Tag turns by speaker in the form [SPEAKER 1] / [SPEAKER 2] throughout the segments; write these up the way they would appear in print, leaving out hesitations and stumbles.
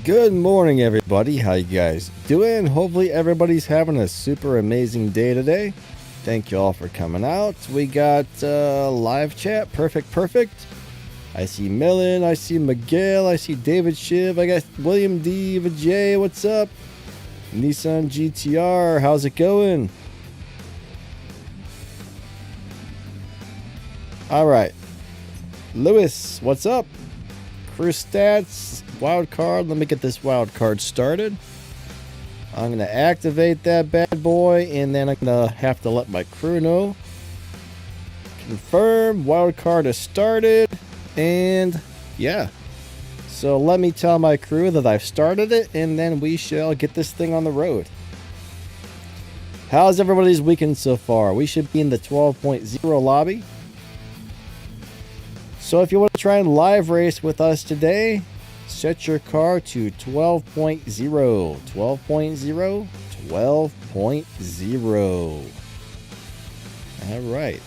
[SPEAKER 1] Good morning, everybody. How you guys doing? Hopefully everybody's having a super amazing day today. Thank you all for coming out. We got live chat. Perfect. I see Millen. I see Miguel. I see David Shiv. I got William D. Vijay. What's up? Nissan GTR. How's it going? All right. Lewis, what's up? Crew stats, wild card. Let me get this wild card started. I'm going to activate that bad boy, and then I'm going to have to let my crew know. Confirm, wild card is started, and yeah. So let me tell my crew that I've started it, and then we shall get this thing on the road. How's everybody's weekend so far? We should be in the 12.0 lobby. So if you want to try and live race with us today, set your car to 12.0. 12.0. 12.0. All right.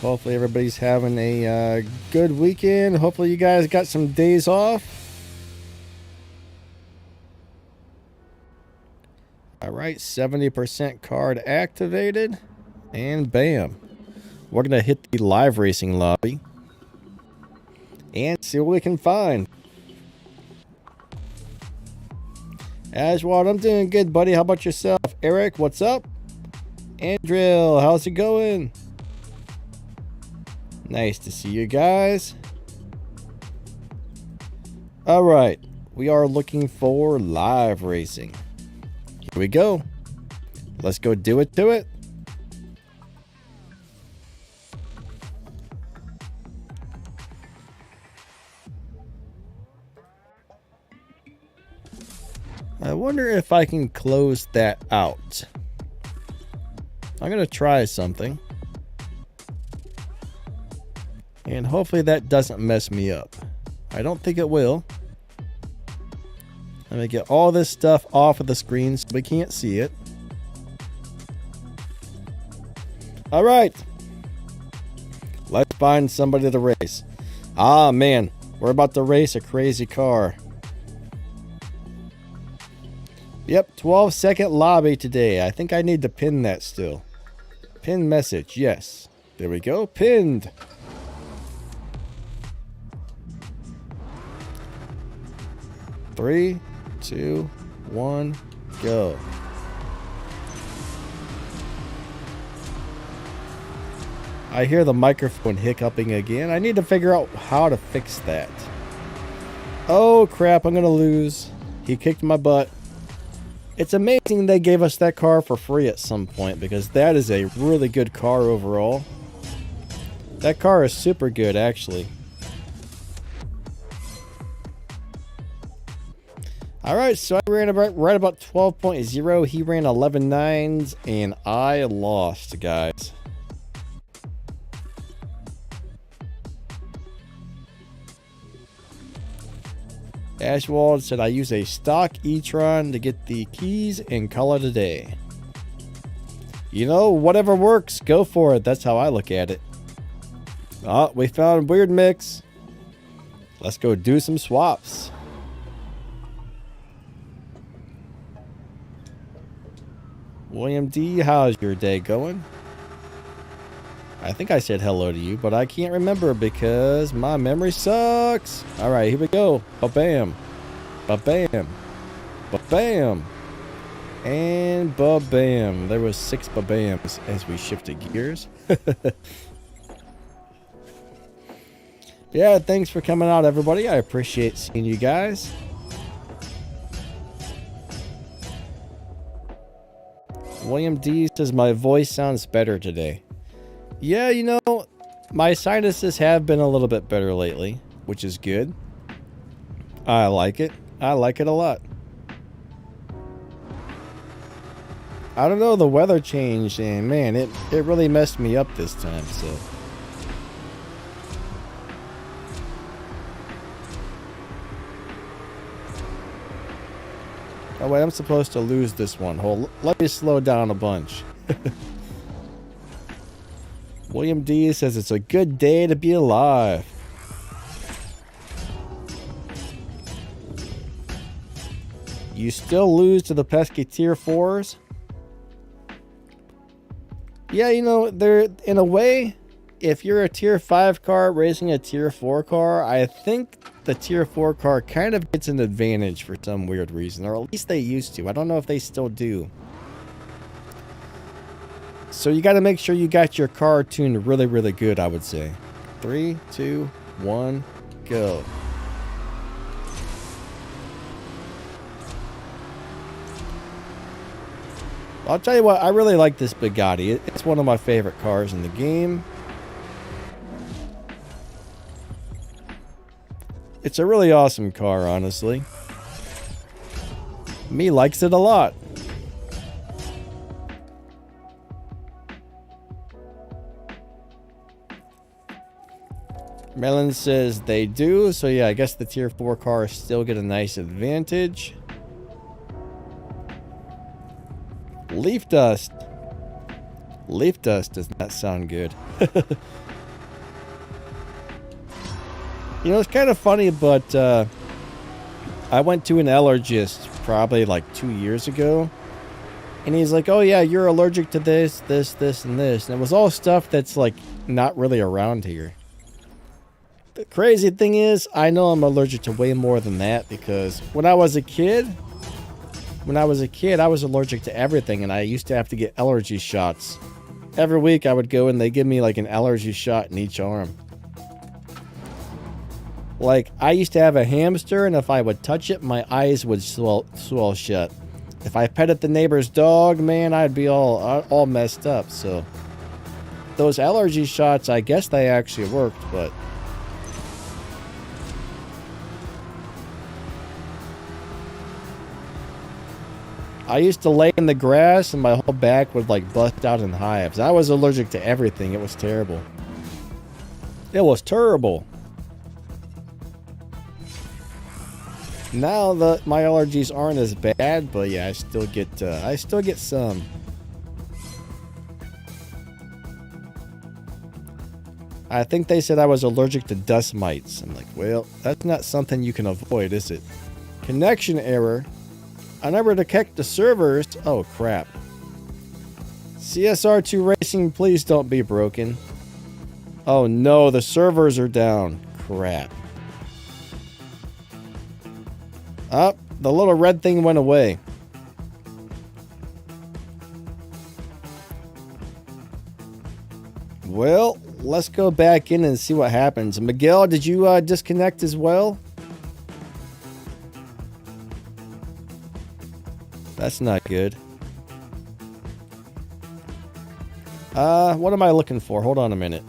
[SPEAKER 1] Hopefully everybody's having a good weekend. Hopefully you guys got some days off. All right, 70% card activated. And bam, we're going to hit the live racing lobby and see what we can find. Ashwad, I'm doing good, buddy. How about yourself? Eric, what's up? Andrill, how's it going? Nice to see you guys. All right, we are looking for live racing. Here we go. Let's go do it to it. I wonder if I can close that out. I'm going to try something. And hopefully that doesn't mess me up. I don't think it will. Let me get all this stuff off of the screen so we can't see it. All right. Let's find somebody to race. Ah, man. We're about to race a crazy car. Yep, 12-second lobby today. I think I need to pin that still. Pin message, yes. There we go, pinned. Three, two, one, go. I hear the microphone hiccuping again. I need to figure out how to fix that. Oh crap, I'm gonna lose. He kicked my butt. It's amazing they gave us that car for free at some point, because that is a really good car overall. That car is super good, actually. Alright, so I ran right about 12.0. He ran 11.9s, and I lost, guys. Ashwald said I use a stock e-tron to get the keys and call it a day. You know, whatever works, go for it. That's how I look at it. Oh, we found a weird mix. Let's go do some swaps. William D, how's your day going? I think I said hello to you, but I can't remember because my memory sucks. All right, here we go. Ba-bam. Ba-bam. Ba-bam. And ba-bam. There was 6 ba-bams as we shifted gears. Yeah, thanks for coming out, everybody. I appreciate seeing you guys. William D says my voice sounds better today. Yeah, you know, my sinuses have been a little bit better lately, which is good. I like it. I like it a lot. I don't know, the weather changed, and man, it really messed me up this time, so. Oh wait, I'm supposed to lose this one. Let me slow down a bunch. William D says it's a good day to be alive. You still lose to the pesky tier 4s. Yeah, you know, they're, in a way, if you're a tier 5 car racing a tier 4 car, I think the tier 4 car kind of gets an advantage for some weird reason, or at least they used to. I don't know if they still do. So you got to make sure you got your car tuned really, really good, I would say. 3, 2, 1, go. I'll tell you what, I really like this Bugatti. It's one of my favorite cars in the game. It's a really awesome car, honestly. Me likes it a lot. Melon says they do, so yeah, I guess the tier 4 cars still get a nice advantage. Leaf dust. Leaf dust does not sound good. You know, it's kind of funny, but I went to an allergist probably like 2 years ago. And he's like, oh yeah, you're allergic to this, this, this, and this. And it was all stuff that's like not really around here. The crazy thing is, I know I'm allergic to way more than that, because when I was a kid, I was allergic to everything, and I used to have to get allergy shots. Every week I would go and they give me like an allergy shot in each arm. Like, I used to have a hamster, and if I would touch it, my eyes would swell shut. If I petted the neighbor's dog, man, I'd be all messed up. So those allergy shots, I guess they actually worked, but I used to lay in the grass and my whole back would like bust out in hives. I was allergic to everything. It was terrible. It was terrible. Now my allergies aren't as bad, but yeah, I still get some. I think they said I was allergic to dust mites. I'm like, well, that's not something you can avoid, is it? Connection error. Unable to connect the servers. Oh, crap. CSR2 Racing, please don't be broken. Oh, no, the servers are down. Crap. Oh, the little red thing went away. Well, let's go back in and see what happens. Miguel, did you disconnect as well? That's not good. What am I looking for? Hold on a minute.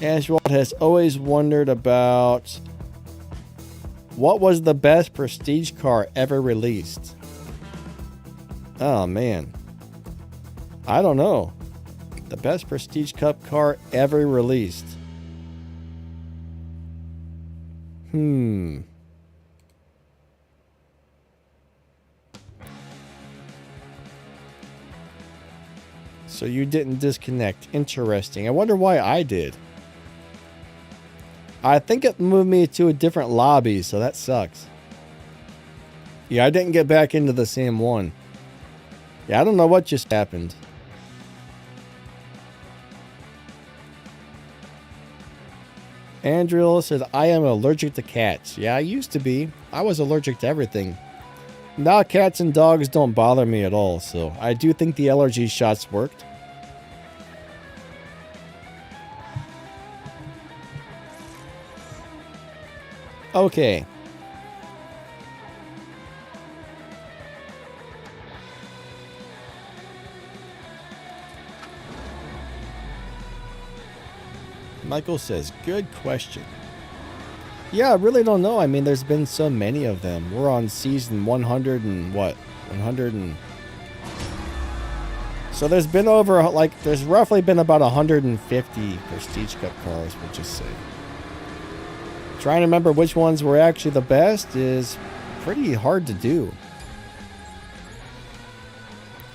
[SPEAKER 1] Ashwald has always wondered about what was the best prestige car ever released. Oh, man. I don't know. The best prestige cup car ever released. So you didn't disconnect. Interesting. I wonder why I did. I think it moved me to a different lobby, so that sucks. Yeah, I didn't get back into the same one. Yeah, I don't know what just happened. Andrew said, I am allergic to cats. Yeah, I used to be. I was allergic to everything. Now cats and dogs don't bother me at all, so I do think the allergy shots worked. Okay. Michael says, good question. Yeah, I really don't know. I mean, there's been so many of them. We're on season 100 and what? 100 and... So there's been over, like, there's roughly been about 150 Prestige Cup cars, we'll just say. Trying to remember which ones were actually the best is pretty hard to do.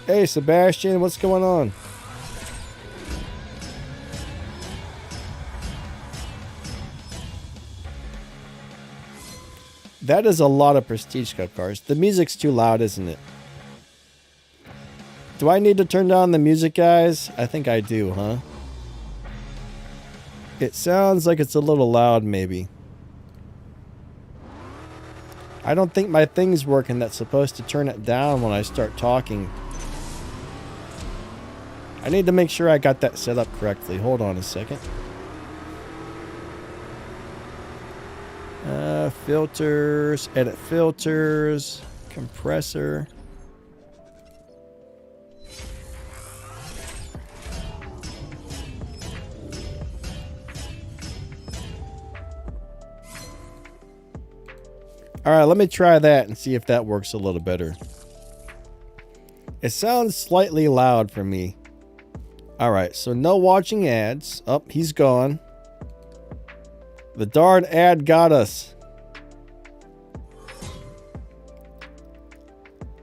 [SPEAKER 1] Hey, Sebastian, what's going on? That is a lot of Prestige Cup cars. The music's too loud, isn't it? Do I need to turn down the music, guys? I think I do, huh? It sounds like it's a little loud, maybe. I don't think my thing's working that's supposed to turn it down when I start talking. I need to make sure I got that set up correctly. Hold on a second. Filters, edit filters, compressor. All right, let me try that and see if that works a little better. It sounds slightly loud for me. All right, so no watching ads. Oh, he's gone. The darn ad got us.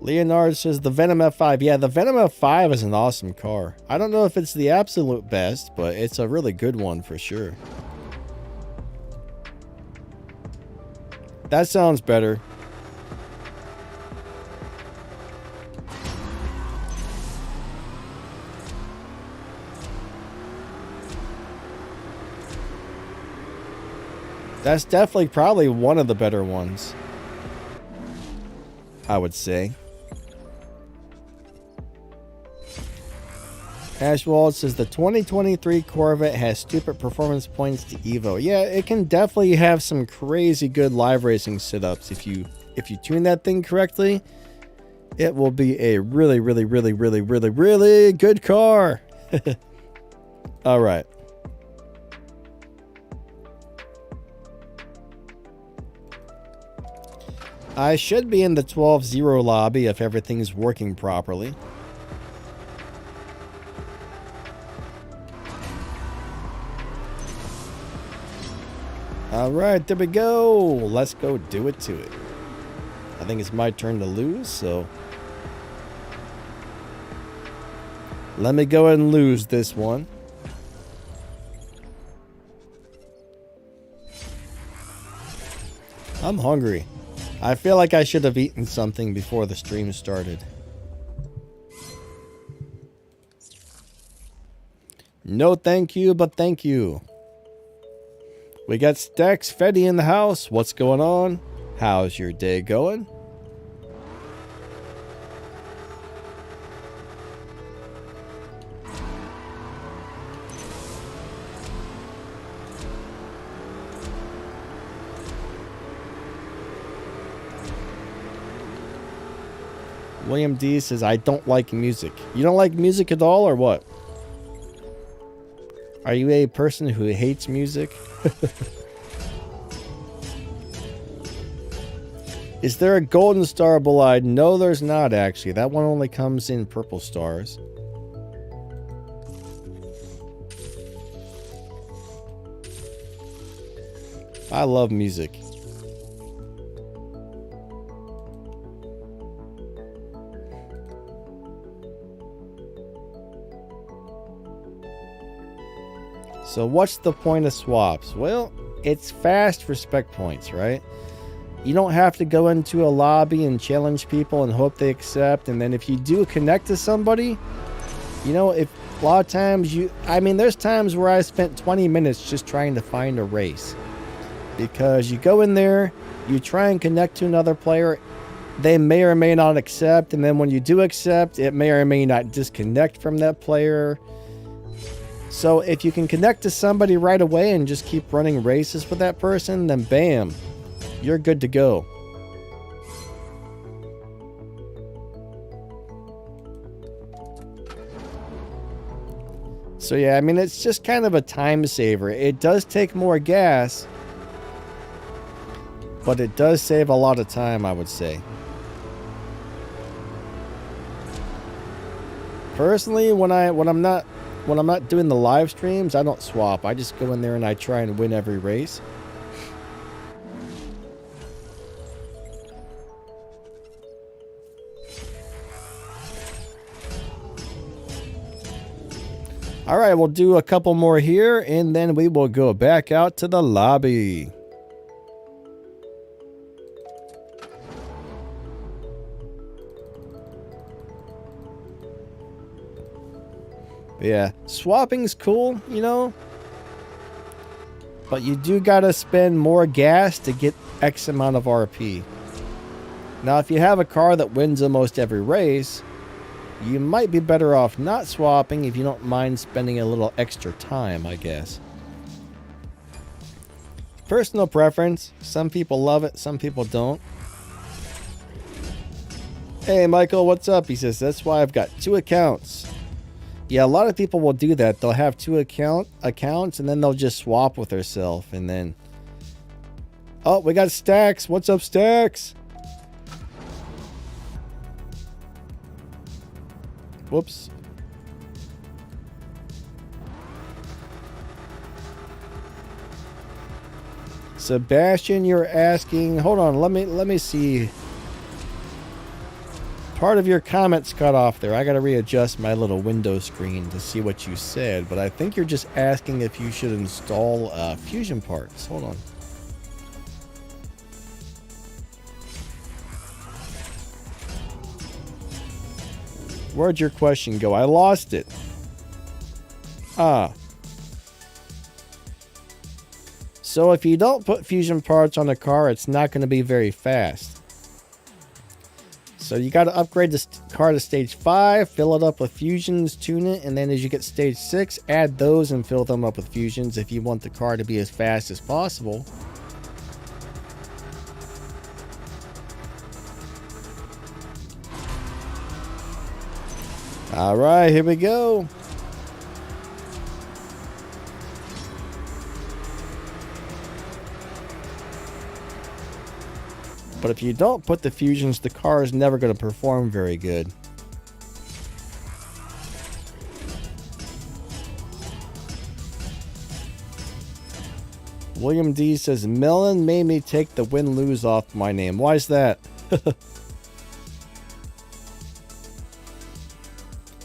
[SPEAKER 1] Leonard says the Venom F5. Yeah, the Venom F5 is an awesome car. I don't know if it's the absolute best, but it's a really good one for sure. That sounds better. That's definitely probably one of the better ones, I would say. Ashwald says the 2023 Corvette has stupid performance points to Evo. Yeah, it can definitely have some crazy good live racing setups. If you tune that thing correctly, it will be a really good car. All right. I should be in the 12-0 lobby if everything's working properly. Alright, there we go. Let's go do it to it. I think it's my turn to lose, so let me go ahead and lose this one. I'm hungry. I feel like I should have eaten something before the stream started. No thank you, but thank you. We got Stax Fetty in the house. What's going on? How's your day going? William D says, I don't like music. You don't like music at all, or what? Are you a person who hates music? Is there a golden star Bullide? No, there's not, actually. That one only comes in purple stars. I love music. So what's the point of swaps? Well, it's fast respect points, right? You don't have to go into a lobby and challenge people and hope they accept. And then if you do connect to somebody, you know, if a lot of times there's times where I spent 20 minutes just trying to find a race. Because you go in there, you try and connect to another player, they may or may not accept. And then when you do accept, it may or may not disconnect from that player. So if you can connect to somebody right away and just keep running races with that person, then bam, you're good to go. So yeah, I mean, it's just kind of a time saver. It does take more gas, but it does save a lot of time, I would say. Personally, when I'm not doing the live streams, I don't swap. I just go in there and I try and win every race. All right, we'll do a couple more here and then we will go back out to the lobby. Yeah, swapping's cool, you know, but you do gotta spend more gas to get X amount of RP. Now, if you have a car that wins almost every race, you might be better off not swapping if you don't mind spending a little extra time, I guess. Personal preference. Some people love it, some people don't. Hey, Michael, what's up? He says, that's why I've got 2 accounts. Yeah, a lot of people will do that. They'll have 2 accounts, and then they'll just swap with herself, and then... Oh, we got Stacks. What's up, Stacks? Whoops. Sebastian, you're asking... Hold on, let me see... Part of your comments cut off there. I gotta readjust my little window screen to see what you said, but I think you're just asking if you should install fusion parts. Hold on. Where'd your question go? I lost it. So if you don't put fusion parts on a car, it's not going to be very fast. So you got to upgrade this car to stage 5, fill it up with fusions, tune it, and then as you get stage 6, add those and fill them up with fusions if you want the car to be as fast as possible. All right, here we go. But if you don't put the fusions, the car is never going to perform very good. William D says, Melon made me take the win-lose off my name. Why is that?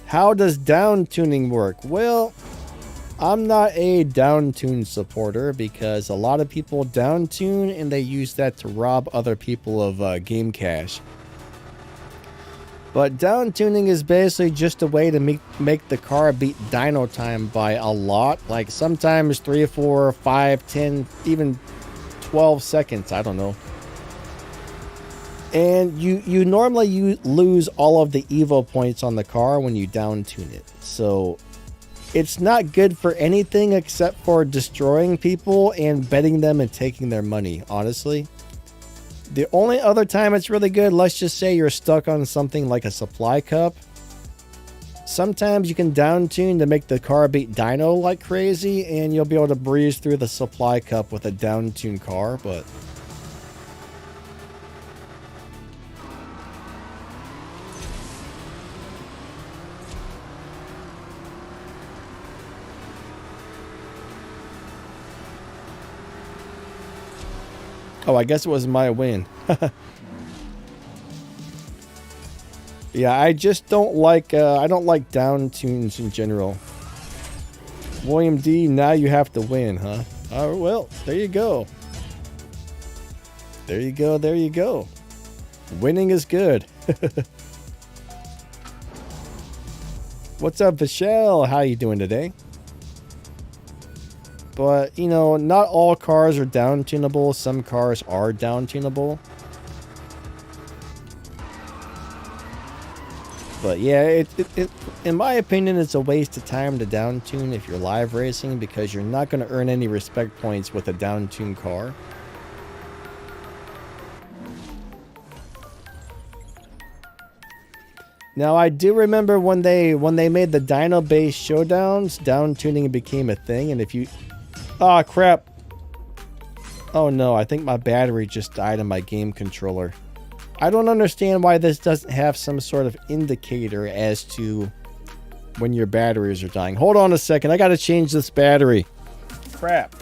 [SPEAKER 1] How does down tuning work? Well, I'm not a down tune supporter because a lot of people down tune and they use that to rob other people of game cash. But down tuning is basically just a way to make the car beat dyno time by a lot. Like sometimes 3 or 4, 5, 10, even 12 seconds. I don't know. And you normally lose all of the Evo points on the car when you down tune it. So it's not good for anything except for destroying people and betting them and taking their money, honestly. The only other time it's really good, let's just say you're stuck on something like a supply cup. Sometimes you can down tune to make the car beat dyno like crazy and you'll be able to breeze through the supply cup with a down tuned car, but... Oh, I guess it was my win. Yeah, I just don't like, I don't like down tunes in general. William D, now you have to win, huh? Oh, well, there you go. There you go, there you go. Winning is good. What's up, Michelle? How you doing today? But, you know, not all cars are down tunable. Some cars are down tunable. But yeah, in my opinion, it's a waste of time to down tune if you're live racing because you're not going to earn any respect points with a down tuned car. Now, I do remember when they made the dyno-based showdowns, down tuning became a thing, and if you... Oh, crap. Oh, no. I think my battery just died in my game controller. I don't understand why this doesn't have some sort of indicator as to when your batteries are dying. Hold on a second. I got to change this battery. Crap.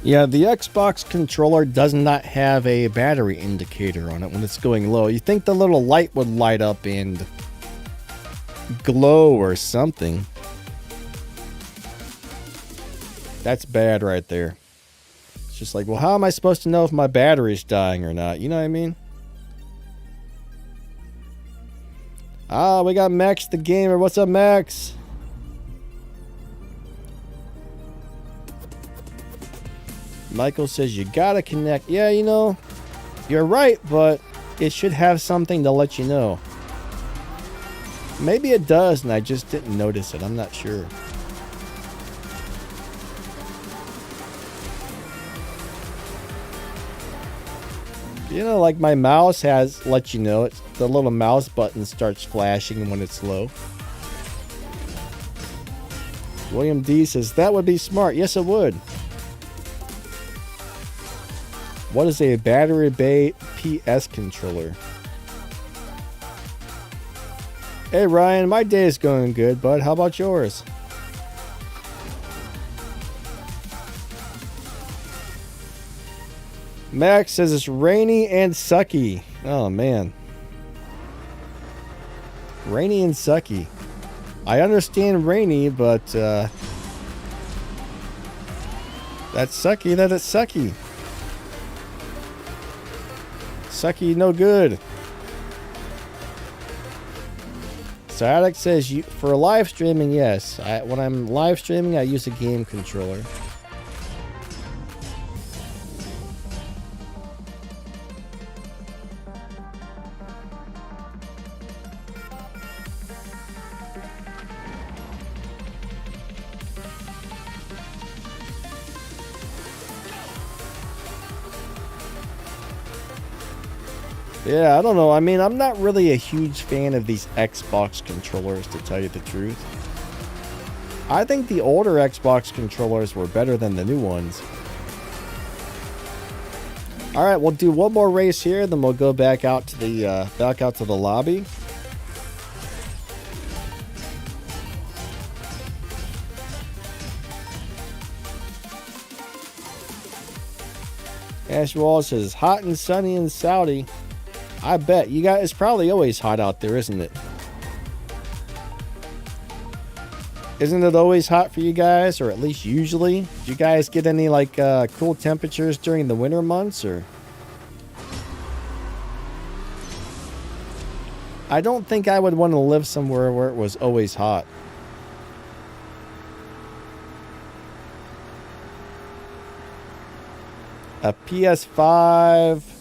[SPEAKER 1] Yeah, the Xbox controller does not have a battery indicator on it when it's going low. You think the little light would light up and glow or something. That's bad right there. It's just like, well, how am I supposed to know if my battery's dying or not? You know what I mean? Ah, we got Max the Gamer. What's up, Max? Michael says you gotta connect. Yeah, you know, you're right, but it should have something to let you know. Maybe it does, and I just didn't notice it. I'm not sure. You know, like my mouse has let you know. It's the little mouse button starts flashing when it's low. William D says that would be smart. Yes, it would. What is a battery bay PS controller? Hey Ryan, my day is going good, bud. How about yours? Max says it's rainy and sucky. Oh man. Rainy and sucky. I understand rainy, but that's sucky that it's sucky. Sucky, no good. So Alex says, for live streaming, yes. When I'm live streaming, I use a game controller. Yeah, I don't know. I mean, I'm not really a huge fan of these Xbox controllers, to tell you the truth. I think the older Xbox controllers were better than the new ones. All right, we'll do one more race here, then we'll go back out to the lobby. Ash Wall says, hot and sunny in Saudi. I bet. You guys, it's probably always hot out there, isn't it? Isn't it always hot for you guys, or at least usually? Do you guys get any like cool temperatures during the winter months, or? I don't think I would want to live somewhere where it was always hot. A PS5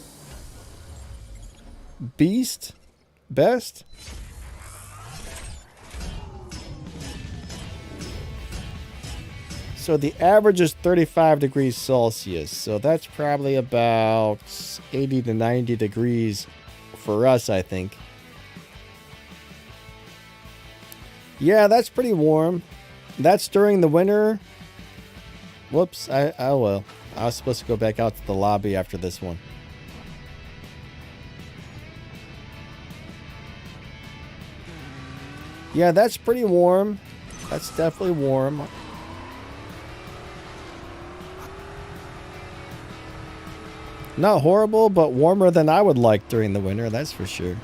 [SPEAKER 1] Beast? Best? So the average is 35 degrees Celsius. So that's probably about 80 to 90 degrees for us, I think. Yeah, that's pretty warm. That's during the winter. Whoops. Oh well. I was supposed to go back out to the lobby after this one. Yeah, that's pretty warm. That's definitely warm. Not horrible, but warmer than I would like during the winter, that's for sure.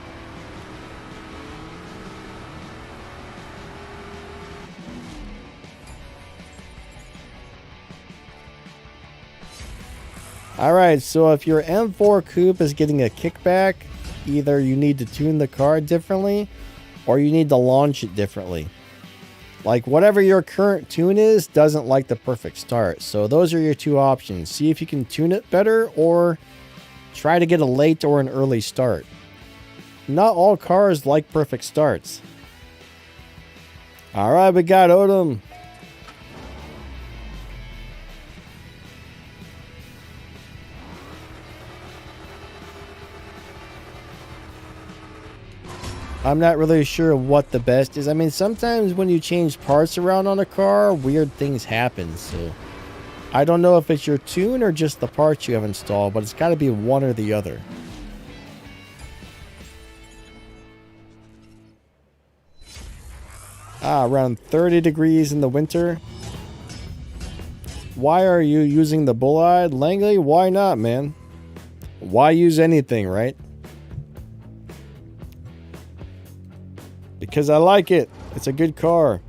[SPEAKER 1] Alright, so if your M4 Coupe is getting a kickback, either you need to tune the car differently, or you need to launch it differently. Like whatever your current tune is doesn't like the perfect start. So those are your two options. See if you can tune it better, or try to get a late or an early start. Not all cars like perfect starts. Alright, we got Odom. I'm not really sure what the best is. I mean, sometimes when you change parts around on a car, weird things happen. So I don't know if it's your tune or just the parts you have installed, but it's got to be one or the other. Around 30 degrees in the winter. Why are you using the bull-eyed? Langley, why not, man? Why use anything, right? Because I like it. It's a good car.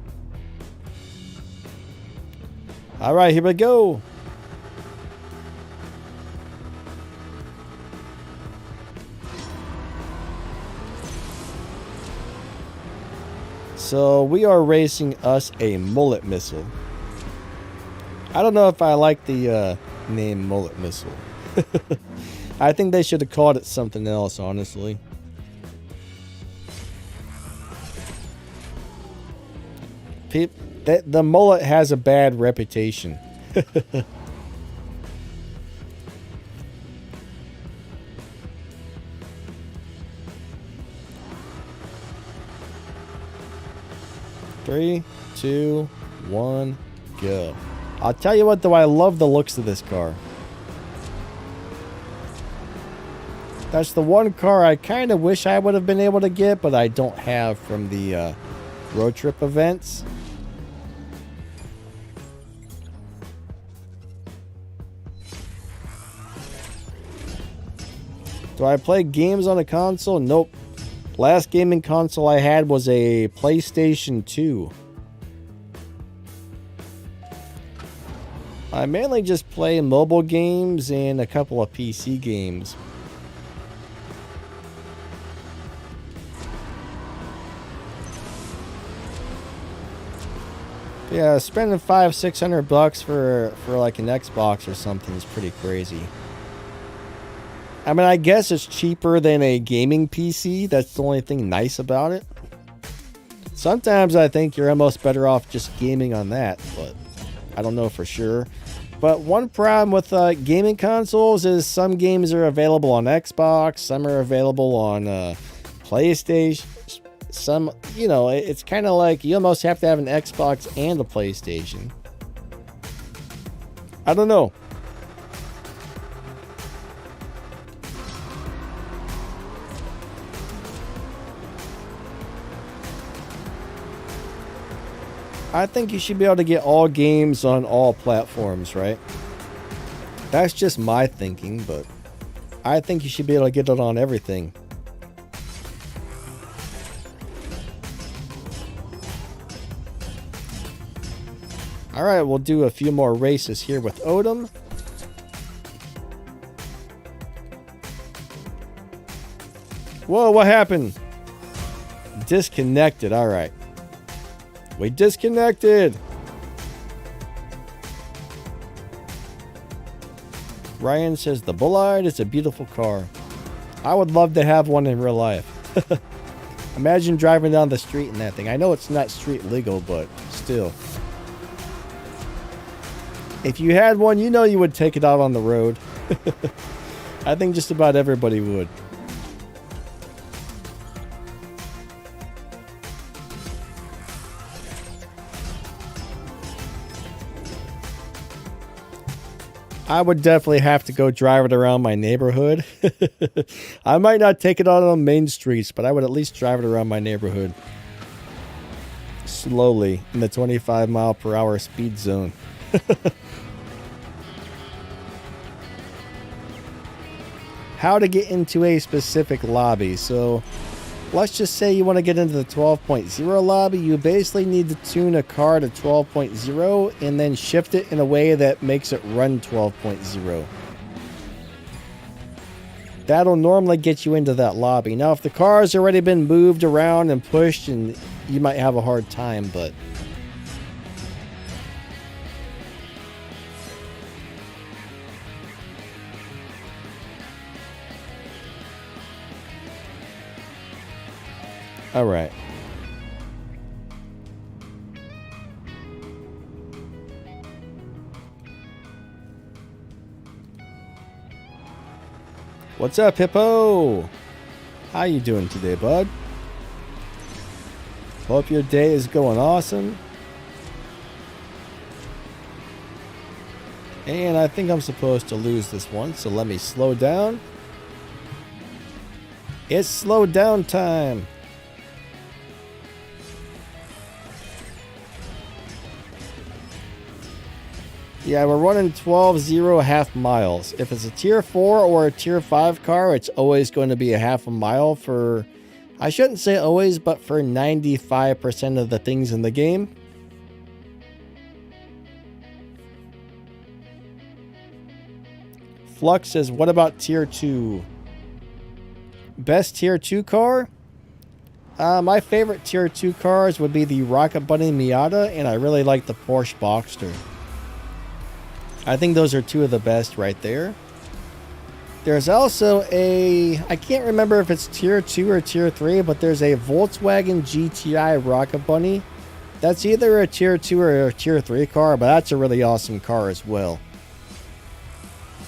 [SPEAKER 1] All right, here we go. So we are racing us a mullet missile. I don't know if I like the name mullet missile. I think they should have called it something else, honestly. The mullet has a bad reputation. Three, two, one, go. I'll tell you what, though, I love the looks of this car. That's the one car I kind of wish I would have been able to get, but I don't have from the road trip events. Do I play games on a console? Nope. Last gaming console I had was a PlayStation 2. I mainly just play mobile games and a couple of PC games. Yeah, spending $500-600 for like an Xbox or something is pretty crazy. I mean, I guess it's cheaper than a gaming PC. That's the only thing nice about it. Sometimes I think you're almost better off just gaming on that, but I don't know for sure. But one problem with gaming consoles is some games are available on Xbox, some are available on PlayStation. Some, you know, it's kind of like you almost have to have an Xbox and a PlayStation. I don't know. I think you should be able to get all games on all platforms, right? That's just my thinking, but I think you should be able to get it on everything. Alright, we'll do a few more races here with Odom. Whoa, what happened? Disconnected, alright. We disconnected. Ryan says the Bullard is a beautiful car. I would love to have one in real life. Imagine driving down the street in that thing. I know it's not street legal, but still. If you had one, you know you would take it out on the road. I think just about everybody would. I would definitely have to go drive it around my neighborhood. I might not take it out on main streets, but I would at least drive it around my neighborhood. Slowly, in the 25 mile per hour speed zone. How to get into a specific lobby. So let's just say you want to get into the 12.0 lobby. You basically need to tune a car to 12.0 and then shift it in a way that makes it run 12.0. That'll normally get you into that lobby. Now, if the car has already been moved around and pushed, and you might have a hard time, but all right. What's up, Hippo? How you doing today, bud? Hope your day is going awesome. And I think I'm supposed to lose this one, so let me slow down. It's slow down time. Yeah, we're running 12.0 half miles. If it's a tier 4 or a tier 5 car, it's always going to be a half a mile for, I shouldn't say always, but for 95% of the things in the game. Flux says, what about tier 2? Best tier 2 car? My favorite tier 2 cars would be the Rocket Bunny Miata, and I really like the Porsche Boxster. I think those are two of the best right there. There's also a, I can't remember if it's tier 2 or tier 3, but there's a Volkswagen GTI Rocket Bunny. That's either a tier 2 or a tier 3 car, but that's a really awesome car as well.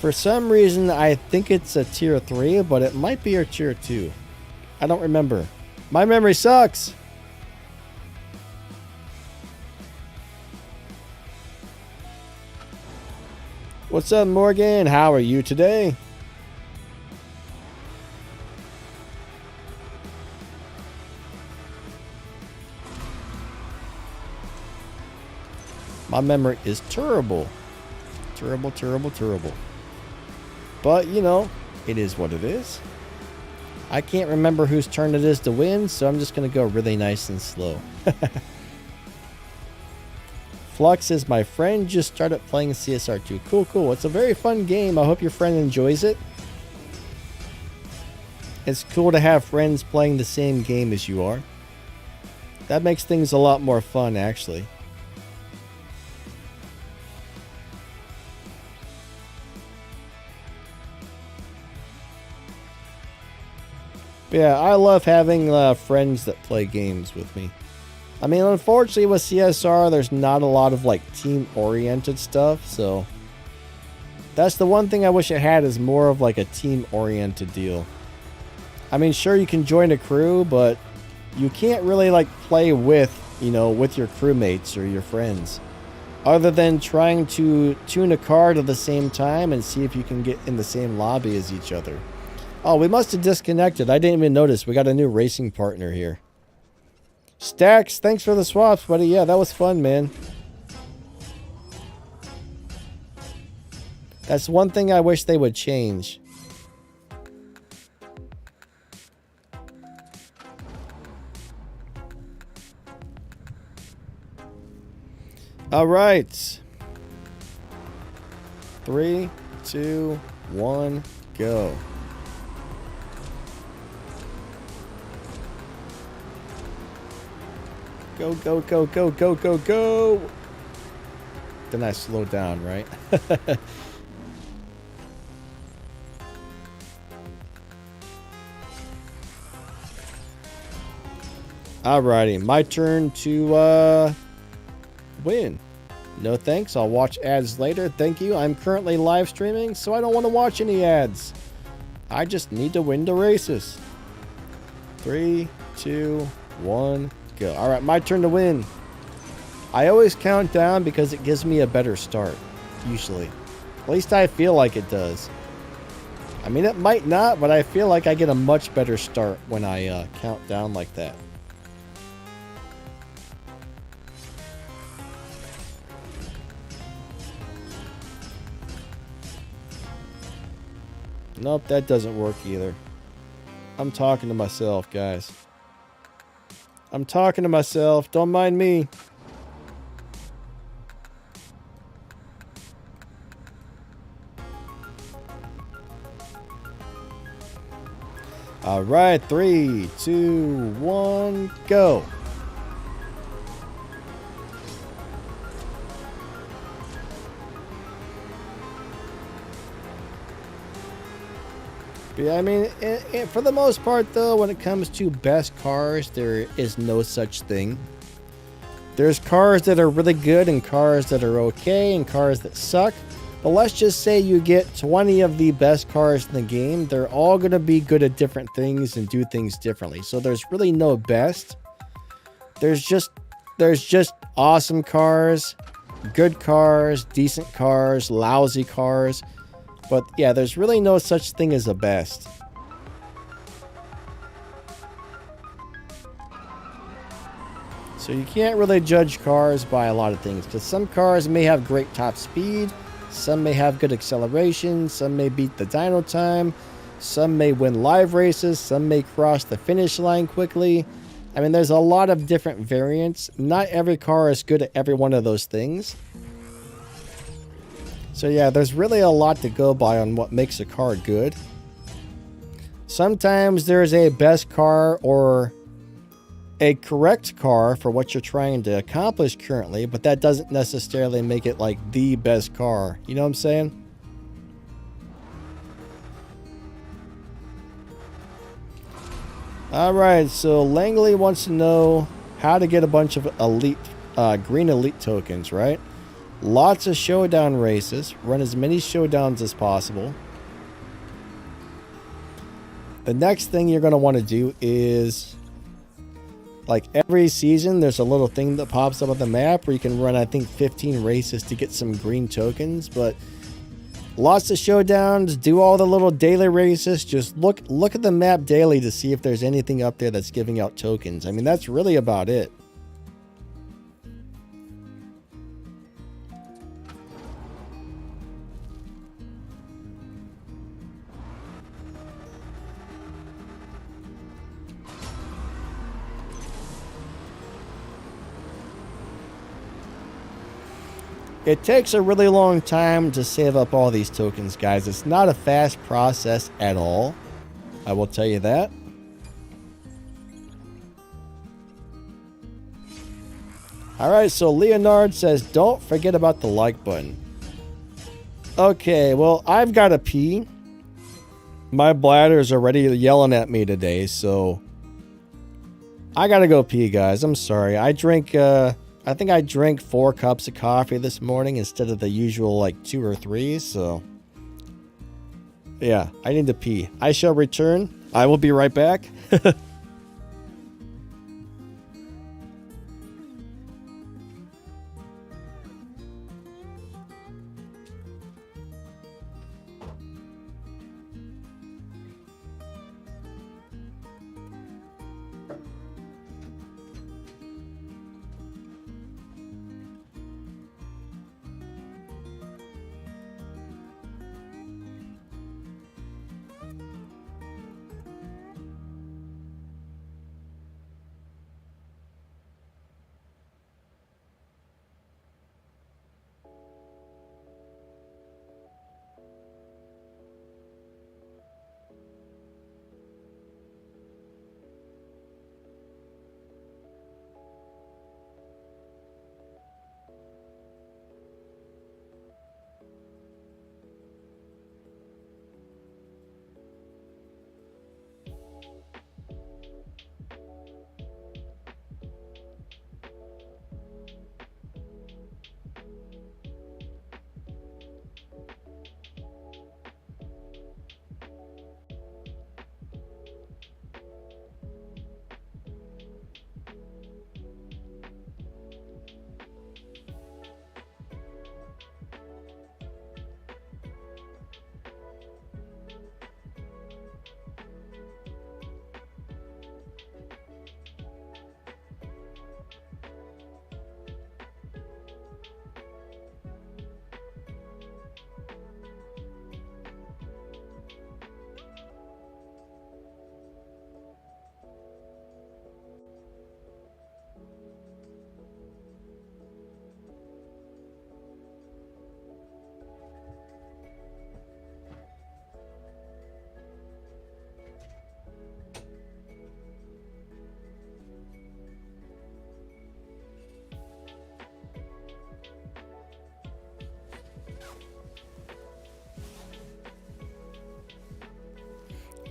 [SPEAKER 1] For some reason, I think it's a tier 3, but it might be a tier 2. I don't remember. My memory sucks. What's up, Morgan? How are you today? My memory is terrible. Terrible, terrible, terrible. But, you know, it is what it is. I can't remember whose turn it is to win, so I'm just going to go really nice and slow. Flux says, my friend just started playing CSR2. Cool, cool. It's a very fun game. I hope your friend enjoys it. It's cool to have friends playing the same game as you are. That makes things a lot more fun, actually. But yeah, I love having friends that play games with me. I mean, unfortunately with CSR, there's not a lot of like team-oriented stuff, so that's the one thing I wish it had, is more of like a team-oriented deal. I mean, sure, you can join a crew, but you can't really like play with, you know, with your crewmates or your friends, other than trying to tune a card at the same time and see if you can get in the same lobby as each other. Oh, we must have disconnected. I didn't even notice. We got a new racing partner here. Stacks, thanks for the swaps, buddy. Yeah, that was fun, man. That's one thing I wish they would change. All right. 3, 2, 1, go. Go, go, go, go, go, go, go. Then I slow down, right? Alrighty, my turn to win. No thanks, I'll watch ads later. Thank you. I'm currently live streaming, so I don't want to watch any ads. I just need to win the races. 3, 2, 1, go. All right, my turn to win. I always count down because it gives me a better start, usually. At least I feel like it does. I mean, it might not, but I feel like I get a much better start when I count down like that. Nope, that doesn't work either. I'm talking to myself, guys. I'm talking to myself. Don't mind me. All right, 3, 2, 1, go. Yeah, I mean, for the most part, though, when it comes to best cars, there is no such thing. There's cars that are really good and cars that are okay and cars that suck. But let's just say you get 20 of the best cars in the game. They're all going to be good at different things and do things differently. So there's really no best. There's just awesome cars, good cars, decent cars, lousy cars. But yeah, there's really no such thing as a best. So you can't really judge cars by a lot of things, because some cars may have great top speed, some may have good acceleration, some may beat the dyno time, some may win live races, some may cross the finish line quickly. I mean, there's a lot of different variants. Not every car is good at every one of those things. So yeah, there's really a lot to go by on what makes a car good. Sometimes there's a best car or a correct car for what you're trying to accomplish currently, but that doesn't necessarily make it like the best car. You know what I'm saying? Alright, so Langley wants to know how to get a bunch of elite, green elite tokens, right? Lots of showdown races. Run as many showdowns as possible. The next thing you're going to want to do is, like every season, there's a little thing that pops up on the map where you can run, I think, 15 races to get some green tokens. But lots of showdowns. Do all the little daily races. Just look at the map daily to see if there's anything up there that's giving out tokens. I mean, that's really about it. It takes a really long time to save up all these tokens, guys. It's not a fast process at all. I will tell you that. Alright, so Leonard says, don't forget about the like button. Okay, well, I've got to pee. My bladder's already yelling at me today, so I gotta go pee, guys. I'm sorry. I think I drank 4 cups of coffee this morning instead of the usual like 2 or 3. So yeah, I need to pee. I shall return. I will be right back.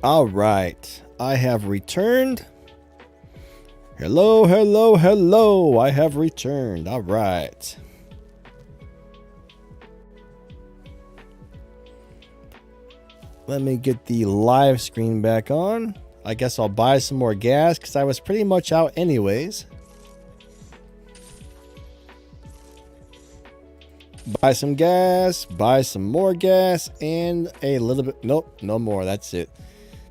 [SPEAKER 1] All right, I have returned. Hello, hello, hello. I have returned. All right. Let me get the live screen back on. I guess I'll buy some more gas because I was pretty much out anyways. Buy some gas, buy some more gas, and a little bit. Nope, no more. That's it.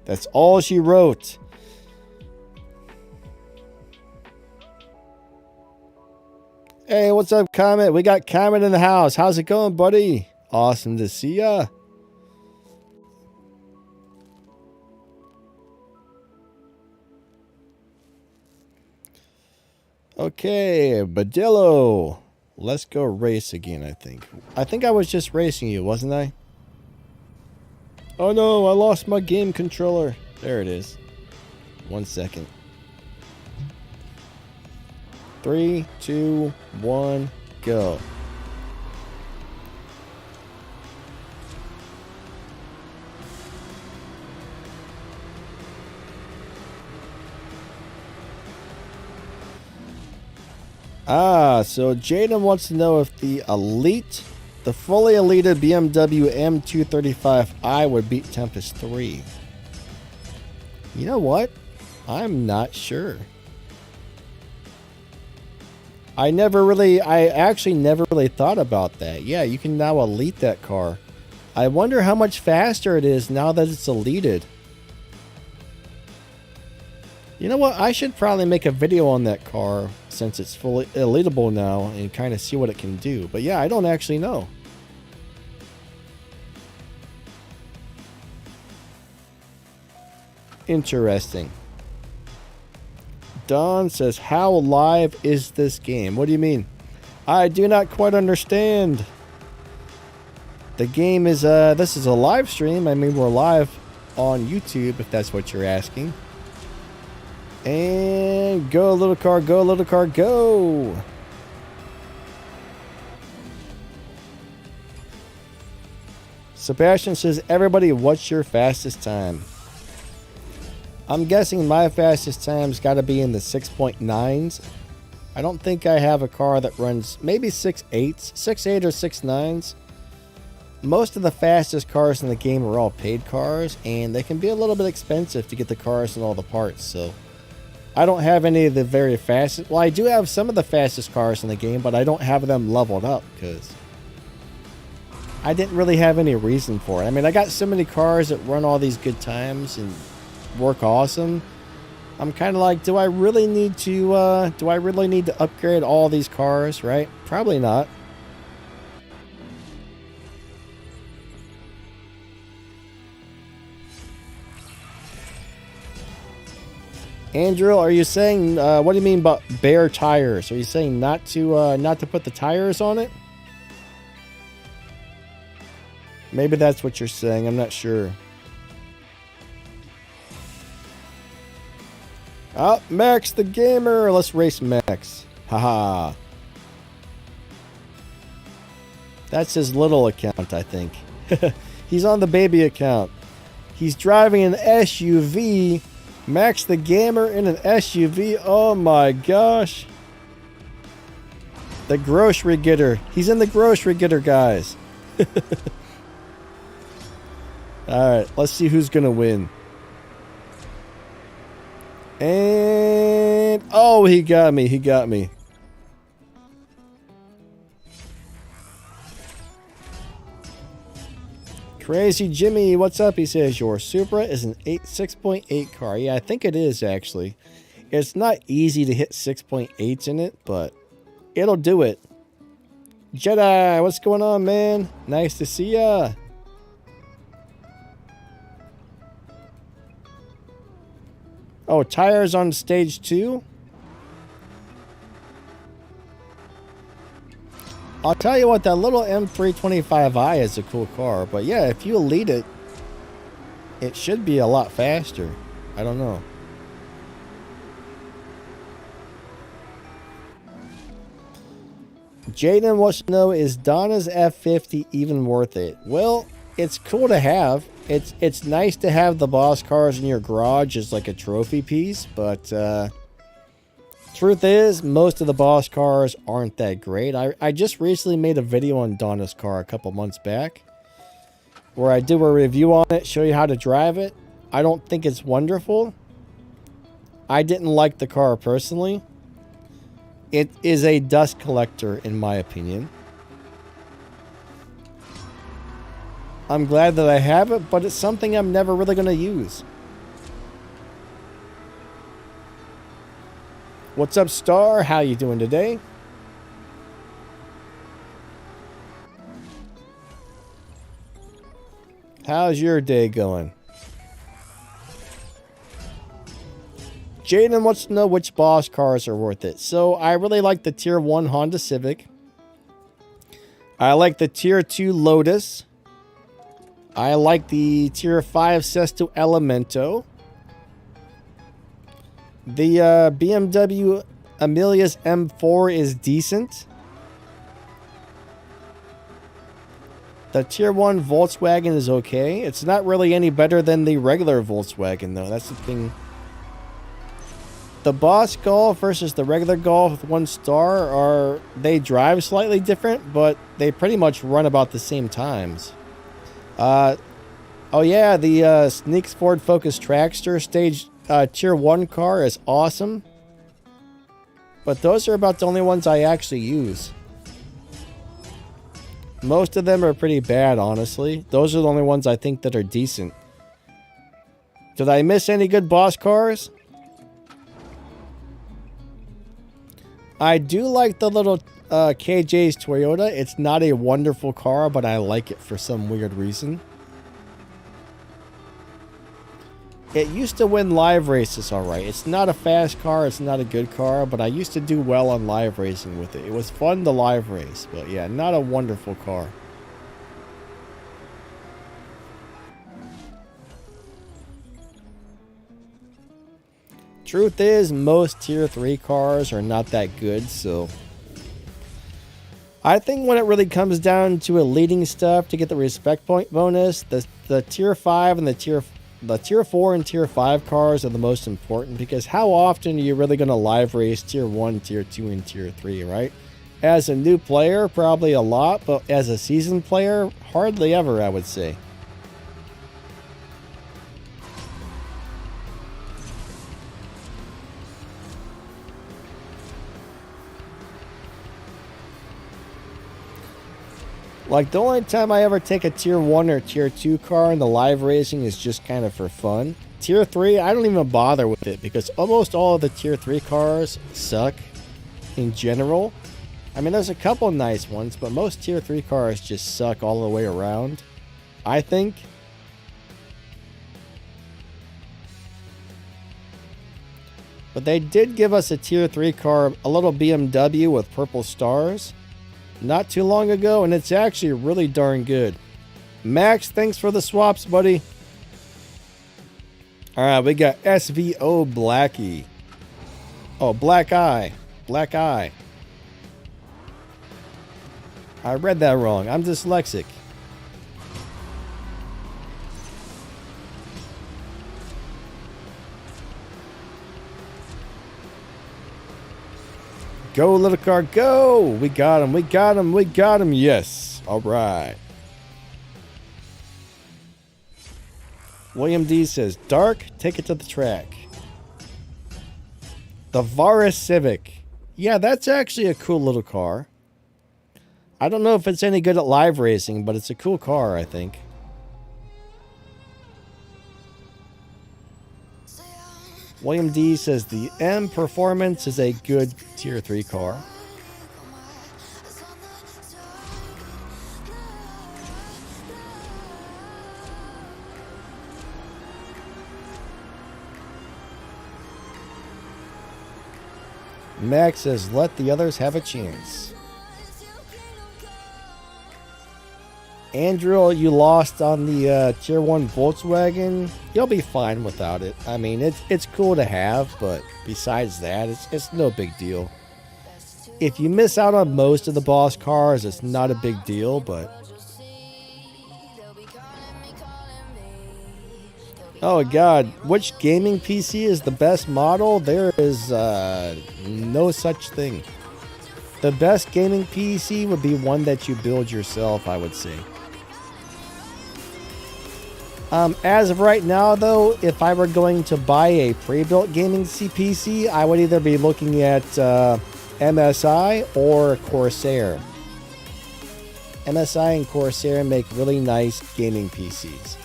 [SPEAKER 1] That's all she wrote. Hey, what's up, Comet? We got Comet in the house. How's it going, buddy? Awesome to see ya. Okay, Badillo. Let's go race again, I think. I think I was just racing you, wasn't I? Oh no, I lost my game controller. There it is. 1 second. 3, 2, 1, go. So Jaden wants to know if the fully elite BMW M235i would beat Tempest 3. You know what? I'm not sure. I actually never really thought about that. Yeah, you can now elite that car. I wonder how much faster it is now that it's elited. You know what? I should probably make a video on that car since it's fully elitable now and kind of see what it can do. But yeah, I don't actually know. Interesting. Don says, how live is this game? What do you mean? I do not quite understand. The game is, this is a live stream. I mean, we're live on YouTube, if that's what you're asking. And go, little car, go, little car, go. Sebastian says, everybody, what's your fastest time? I'm guessing my fastest time's got to be in the 6.9s. I don't think I have a car that runs maybe 6.8s, 6.8 or 6.9s. Most of the fastest cars in the game are all paid cars, and they can be a little bit expensive to get the cars and all the parts, so I don't have any of the very fastest. Well, I do have some of the fastest cars in the game, but I don't have them leveled up because I didn't really have any reason for it. I mean, I got so many cars that run all these good times and work awesome. I'm kind of like, do I really need to upgrade all these cars, right? Probably not. Andrew, are you saying, what do you mean about bare tires? Are you saying not to put the tires on it? Maybe that's what you're saying. I'm not sure. Oh, Max the Gamer. Let's race Max. Haha. That's his little account, I think. He's on the baby account. He's driving an SUV. Max the Gamer in an SUV. Oh my gosh. The grocery getter. He's in the grocery getter, guys. Alright, let's see who's going to win. And... oh, he got me. He got me. Crazy Jimmy, what's up? He says, your Supra is an 6.8 car. Yeah, I think it is, actually. It's not easy to hit 6.8s in it, but it'll do it. Jedi, what's going on, man? Nice to see ya. Oh, tires on stage 2? I'll tell you what, that little M325i is a cool car. But yeah, if you elite it, it should be a lot faster. I don't know. Jaden wants to know, is Donna's F50 even worth it? Well, it's cool to have. It's nice to have the boss cars in your garage as like a trophy piece, but truth is, most of the boss cars aren't that great. I just recently made a video on Donna's car a couple months back where I do a review on it, show you how to drive it. I don't think it's wonderful. I didn't like the car personally. It is a dust collector, in my opinion. I'm glad that I have it, but it's something I'm never really going to use. What's up, Star? How you doing today? How's your day going? Jaden wants to know which boss cars are worth it. So I really like the Tier 1 Honda Civic. I like the Tier 2 Lotus. I like the Tier 5 Sesto Elemento. The BMW Amelia's M4 is decent. The Tier 1 Volkswagen is okay. It's not really any better than the regular Volkswagen, though. That's the thing. The Boss Golf versus the regular Golf with 1 star they drive slightly different, but they pretty much run about the same times. Oh yeah, the Sneaks Ford Focus Trackster Stage Tier 1 car is awesome. But those are about the only ones I actually use. Most of them are pretty bad, honestly. Those are the only ones I think that are decent. Did I miss any good boss cars? I do like the little KJ's Toyota. It's not a wonderful car, but I like it for some weird reason. It used to win live races alright. It's not a fast car, it's not a good car, but I used to do well on live racing with it. It was fun to live race, but yeah, not a wonderful car. Truth is, most Tier 3 cars are not that good, so... I think when it really comes down to eluding stuff to get the respect point bonus, the Tier 5 and the Tier 4 and Tier 5 cars are the most important, because how often are you really going to live race Tier 1, Tier 2, and Tier 3, right? As a new player, probably a lot, but as a seasoned player, hardly ever, I would say. Like, the only time I ever take a Tier 1 or Tier 2 car in the live racing is just kind of for fun. Tier 3, I don't even bother with it because almost all of the Tier 3 cars suck in general. I mean, there's a couple nice ones, but most Tier 3 cars just suck all the way around, I think. But they did give us a Tier 3 car, a little BMW with purple stars, not too long ago, and it's actually really darn good. Max, thanks for the swaps, buddy. Alright, we got SVO Blackie. Oh, Black Eye. Black Eye. I read that wrong. I'm dyslexic. Go, little car, go! We got him, we got him, we got him, yes. Alright. William D says, Dark, take it to the track. The Varus Civic. Yeah, that's actually a cool little car. I don't know if it's any good at live racing, but it's a cool car, I think. William D says the M Performance is a good Tier 3 car. Max says, let the others have a chance. Andrew, you lost on the Tier 1 Volkswagen. You'll be fine without it. I mean, it's cool to have, but besides that, it's no big deal. If you miss out on most of the boss cars, it's not a big deal, but... Oh god, which gaming PC is the best model? There is no such thing. The best gaming PC would be one that you build yourself, I would say. As of right now, though, if I were going to buy a pre-built gaming PC, I would either be looking at MSI or Corsair. MSI and Corsair make really nice gaming PCs.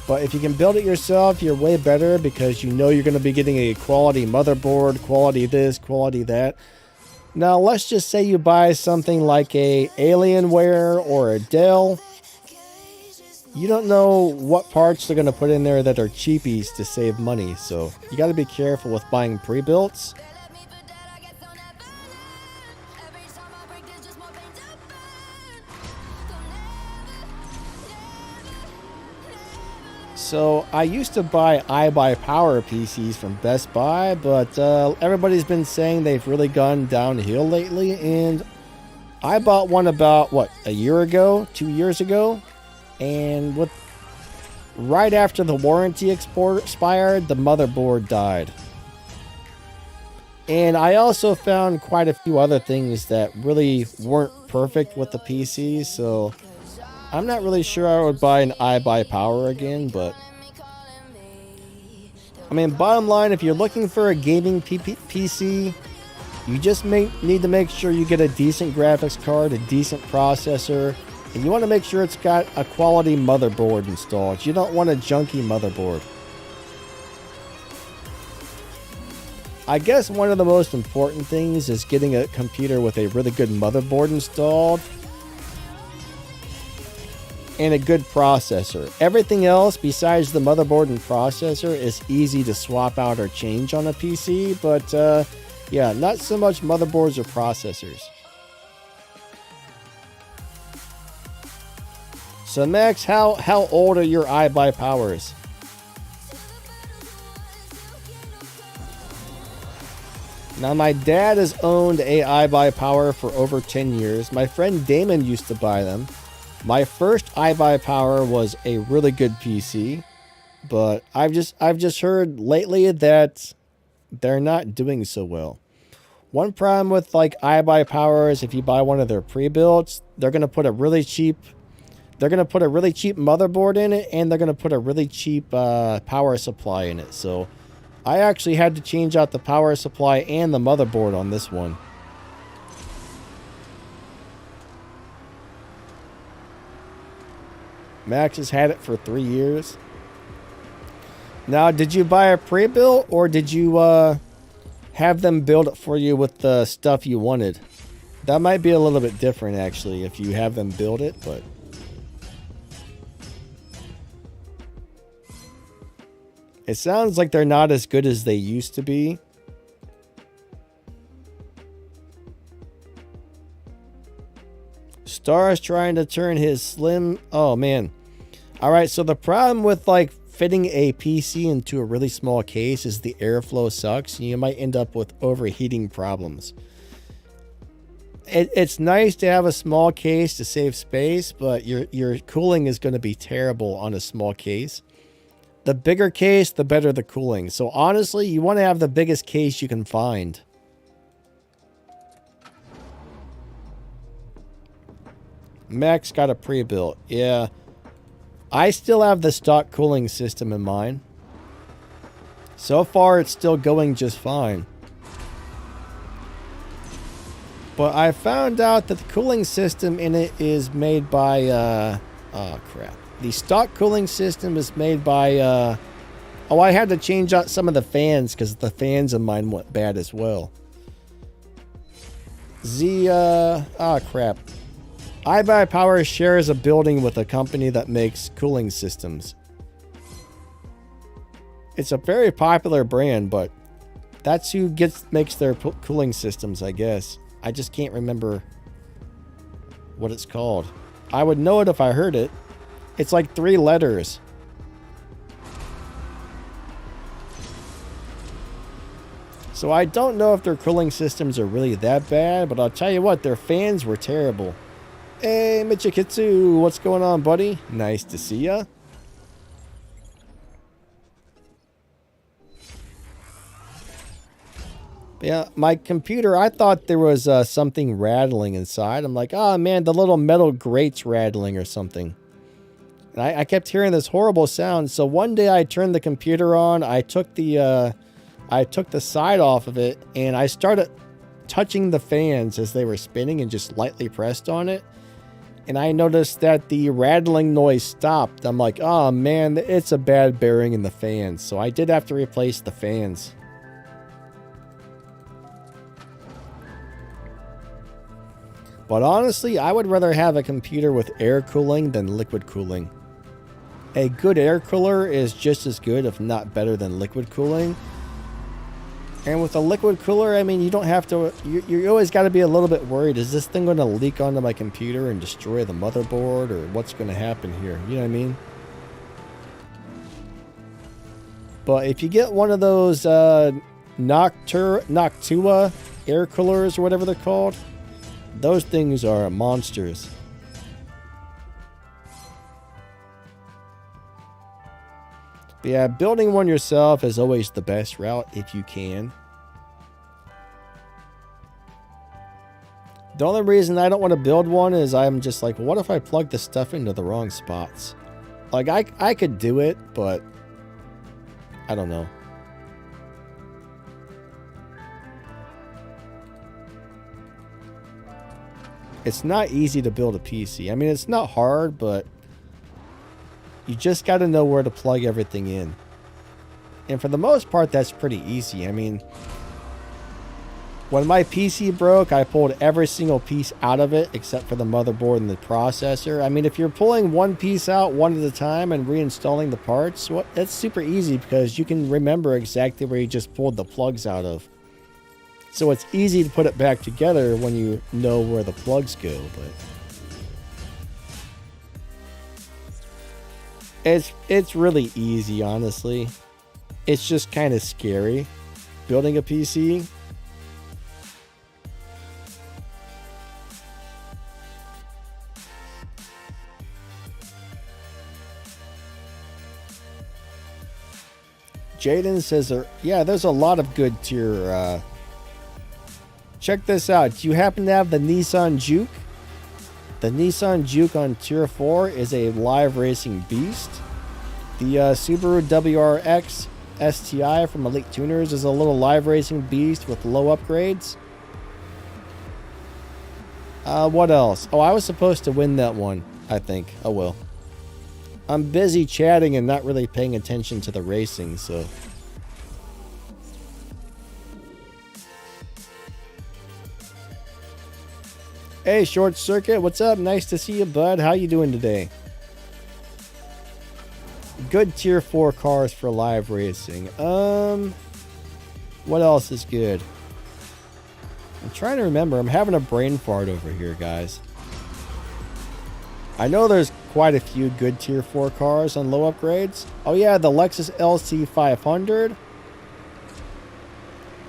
[SPEAKER 1] But if you can build it yourself, you're way better because you know you're going to be getting a quality motherboard, quality this, quality that. Now, let's just say you buy something like a Alienware or a Dell. you don't know what parts they're going to put in there that are cheapies to save money. So you got to be careful with buying pre-builts. So I used to buy iBuyPower PCs from Best Buy, but everybody's been saying they've really gone downhill lately, and I bought one about, what, a year ago, 2 years ago, and right after the warranty expired, the motherboard died. And I also found quite a few other things that really weren't perfect with the PC, so I'm not really sure I would buy an iBuyPower again, but I mean, bottom line, if you're looking for a gaming PC, you just need to make sure you get a decent graphics card, a decent processor, and you want to make sure it's got a quality motherboard installed. You don't want a junky motherboard. I guess one of the most important things is getting a computer with a really good motherboard installed and a good processor. Everything else besides the motherboard and processor is easy to swap out or change on a PC, but yeah, not so much motherboards or processors. So Max, how old are your iBuyPowers? Now my dad has owned a iBuyPower for over 10 years. My friend Damon used to buy them. My first iBuyPower was a really good PC, but I've just heard lately that they're not doing so well. One problem with like iBuyPowers, if you buy one of their pre-builts, they're gonna put a really cheap motherboard in it, and they're gonna put a really cheap power supply in it. So I actually had to change out the power supply and the motherboard on this one. Max has had it for 3 years. Now, did you buy a pre-built, or did you have them build it for you with the stuff you wanted? That might be a little bit different, actually, if you have them build it, but it sounds like they're not as good as they used to be. Star is trying to turn his slim... Oh, man. Alright, so the problem with, like, fitting a PC into a really small case is the airflow sucks, and you might end up with overheating problems. It's nice to have a small case to save space, but your cooling is going to be terrible on a small case. The bigger case, the better the cooling. So, honestly, you want to have the biggest case you can find. Max got a pre-built. Yeah. I still have the stock cooling system in mine. So far, it's still going just fine. But I found out that the cooling system in it is made by... oh, crap. The stock cooling system is made by... oh, I had to change out some of the fans because the fans in mine went bad as well. Oh, crap. iBuyPower shares a building with a company that makes cooling systems. It's a very popular brand, but that's who makes their cooling systems, I guess. I just can't remember what it's called. I would know it if I heard it. It's like 3 letters. So I don't know if their cooling systems are really that bad, but I'll tell you what, their fans were terrible. Hey, Michikitsu, what's going on, buddy? Nice to see ya. Yeah, my computer, I thought there was something rattling inside. I'm like, oh man, the little metal grate's rattling or something. And I kept hearing this horrible sound. So one day I turned the computer on. I took the side off of it, and I started touching the fans as they were spinning and just lightly pressed on it. And I noticed that the rattling noise stopped. I'm like, oh man, it's a bad bearing in the fans. So I did have to replace the fans. But honestly, I would rather have a computer with air cooling than liquid cooling. a good air cooler is just as good, if not better, than liquid cooling. And with a liquid cooler, I mean, you don't have to, you always got to be a little bit worried. Is this thing going to leak onto my computer and destroy the motherboard, or what's going to happen here? You know what I mean? But if you get one of those Noctua air coolers or whatever they're called, those things are monsters. But yeah, building one yourself is always the best route if you can. The only reason I don't want to build one is I'm just like, what if I plug the stuff into the wrong spots? Like, I could do it, but I don't know. It's not easy to build a PC. I mean, it's not hard, but you just got to know where to plug everything in. And for the most part, that's pretty easy. I mean, when my PC broke, I pulled every single piece out of it except for the motherboard and the processor. I mean, if you're pulling one piece out one at a time and reinstalling the parts, well, it's super easy because you can remember exactly where you just pulled the plugs out of. So it's easy to put it back together when you know where the plugs go, but it's really easy, honestly. It's just kind of scary building a PC. Jaden says, yeah, there's a lot of good tier. Check this out. Do you happen to have the Nissan Juke? The Nissan Juke on tier 4 is a live racing beast. The Subaru WRX STI from Elite Tuners is a little live racing beast with low upgrades. What else? Oh, I was supposed to win that one, I think. Oh well. I'm busy chatting and not really paying attention to the racing, so. Hey, Short Circuit, what's up? Nice to see you, bud. How you doing today? Good tier 4 cars for live racing. What else is good? I'm trying to remember. I'm having a brain fart over here, guys. I know there's quite a few good tier 4 cars on low upgrades. Oh yeah, the Lexus LC500.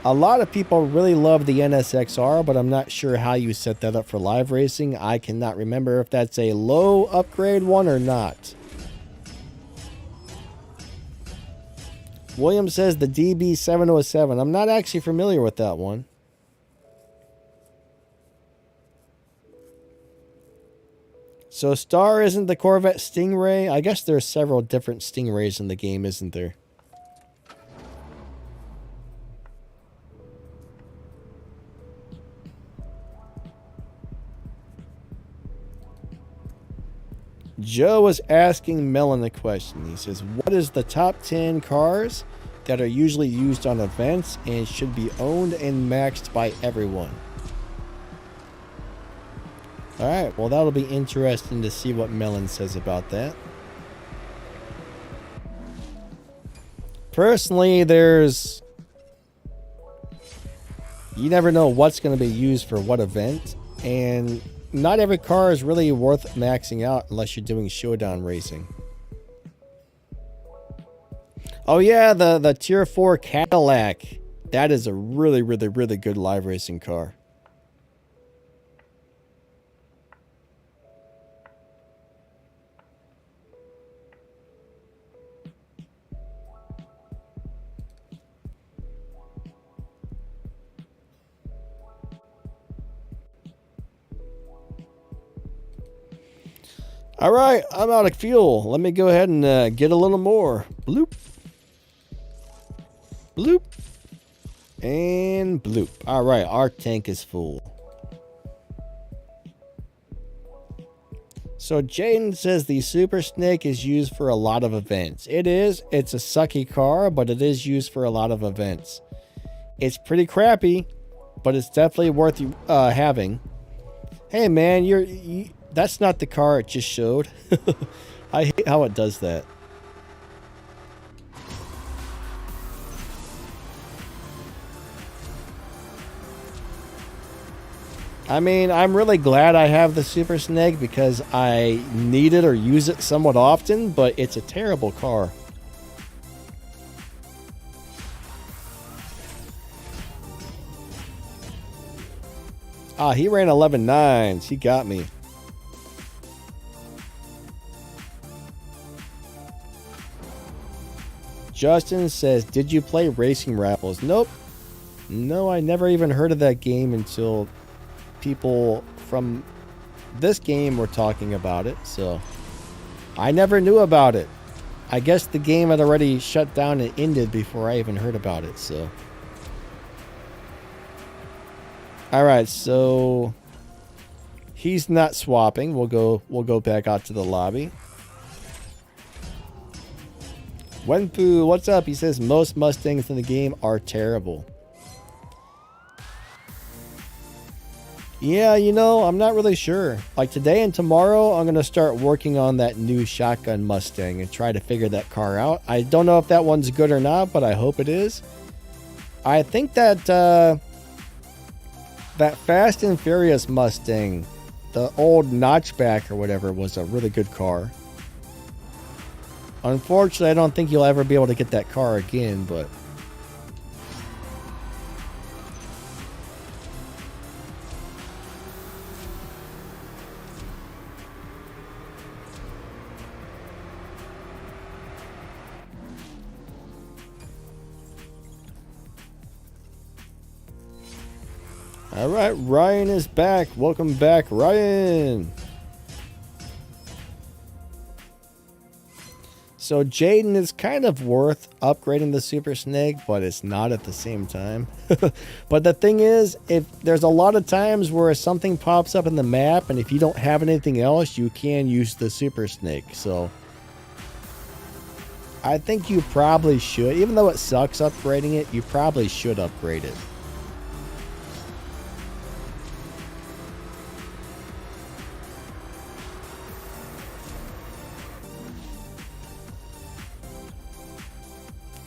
[SPEAKER 1] A lot of people really love the NSXR, but I'm not sure how you set that up for live racing. I cannot remember if that's a low upgrade one or not. William says the DB707. I'm not actually familiar with that one. So Star isn't the Corvette Stingray? I guess there's several different Stingrays in the game, isn't there? Joe was asking Melon a question. He says, what is the top 10 cars that are usually used on events and should be owned and maxed by everyone? Alright, well that'll be interesting to see what Melon says about that. Personally, you never know what's going to be used for what event, and not every car is really worth maxing out unless you're doing Showdown racing. Oh yeah, the tier 4 Cadillac. That is a really, really, really good live racing car. All right, I'm out of fuel. Let me go ahead and get a little more. Bloop. Bloop. And bloop. All right, our tank is full. So Jaden says the Super Snake is used for a lot of events. It is. It's a sucky car, but it is used for a lot of events. It's pretty crappy, but it's definitely worth having. Hey man, that's not the car it just showed. I hate how it does that. I mean, I'm really glad I have the Super Snake because I need it or use it somewhat often, but it's a terrible car. Ah, he ran 11.9s. He got me. Justin says, did you play Racing Raffles? Nope. No, I never even heard of that game until people from this game were talking about it, so I never knew about it. I guess the game had already shut down and ended before I even heard about it, so. Alright, so he's not swapping. We'll go back out to the lobby. Wenfu, what's up? He says most Mustangs in the game are terrible. Yeah, you know, I'm not really sure. Like today and tomorrow, I'm going to start working on that new shotgun Mustang and try to figure that car out. I don't know if that one's good or not, but I hope it is. I think that that Fast and Furious Mustang, the old notchback or whatever, was a really good car. Unfortunately, I don't think you'll ever be able to get that car again, but... Alright, Ryan is back. Welcome back, Ryan. So Jaden is kind of worth upgrading the Super Snake, but it's not at the same time. But the thing is, if there's a lot of times where something pops up in the map, and if you don't have anything else, you can use the Super Snake. So I think you probably should. Even though it sucks upgrading it, you probably should upgrade it.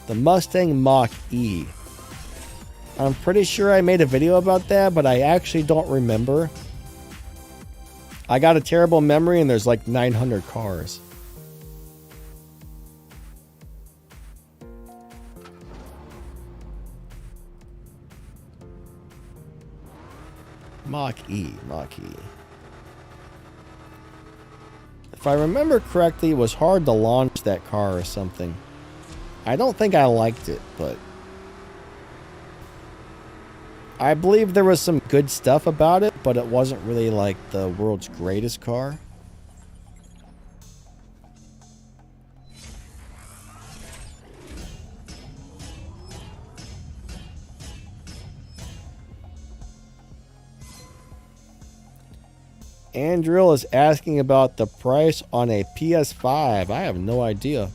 [SPEAKER 1] The Mustang Mach-E. I'm pretty sure I made a video about that, but I actually don't remember. I got a terrible memory and there's like 900 cars. Mach-E. If I remember correctly, it was hard to launch that car or something. I don't think I liked it, but I believe there was some good stuff about it, but it wasn't really like the world's greatest car. Andrew is asking about the price on a PS5. I have no idea.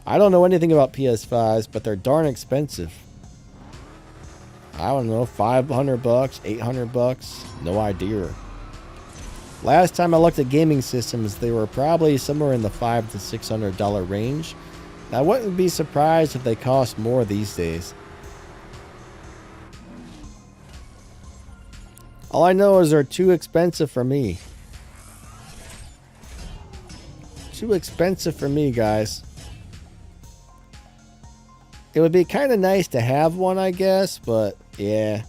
[SPEAKER 1] I don't know anything about PS5s, but they're darn expensive. I don't know, $500, $800, no idea. Last time I looked at gaming systems, they were probably somewhere in the $500 to $600 range. I wouldn't be surprised if they cost more these days. All I know is they're too expensive for me. Too expensive for me, guys. It would be kind of nice to have one, I guess, but yeah.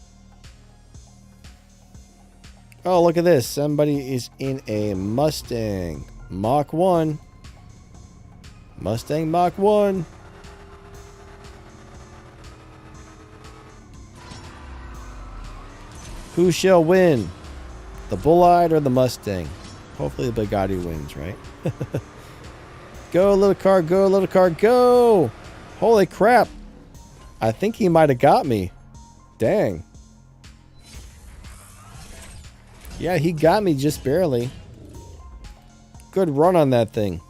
[SPEAKER 1] Oh, look at this. Somebody is in a Mustang Mach 1. Mustang Mach 1. Who shall win? The Bullite or the Mustang? Hopefully the Bugatti wins, right? Go, little car, go, little car, go! Holy crap! I think he might have got me. Dang. Yeah, he got me just barely. Good run on that thing.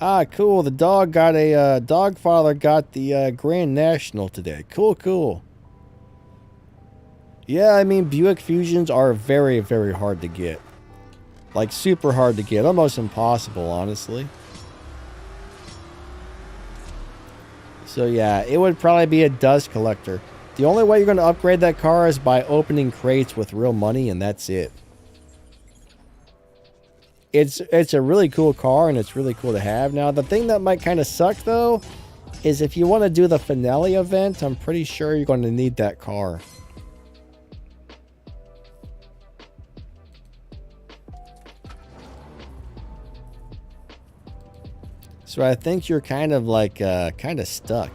[SPEAKER 1] Ah, cool. The dog got a dog father got the Grand National today. Cool, cool. Yeah, I mean Buick Fusions are very, very hard to get. Like super hard to get, almost impossible, honestly. So yeah, it would probably be a dust collector. The only way you're going to upgrade that car is by opening crates with real money, and that's it. It's a really cool car, and it's really cool to have. Now, the thing that might kind of suck, though, is if you want to do the finale event, I'm pretty sure you're going to need that car. So I think you're kind of like, kind of stuck.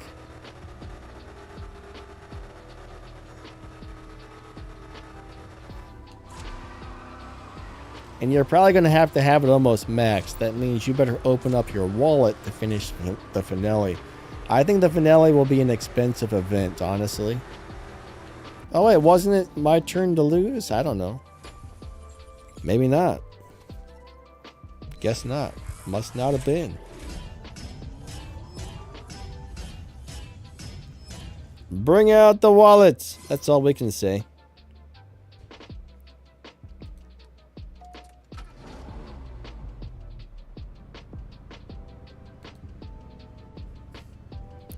[SPEAKER 1] And you're probably going to have it almost maxed. That means you better open up your wallet to finish the finale. I think the finale will be an expensive event, honestly. Oh, wait, wasn't it my turn to lose? I don't know. Maybe not. Guess not. Must not have been. Bring out the wallets. That's all we can say.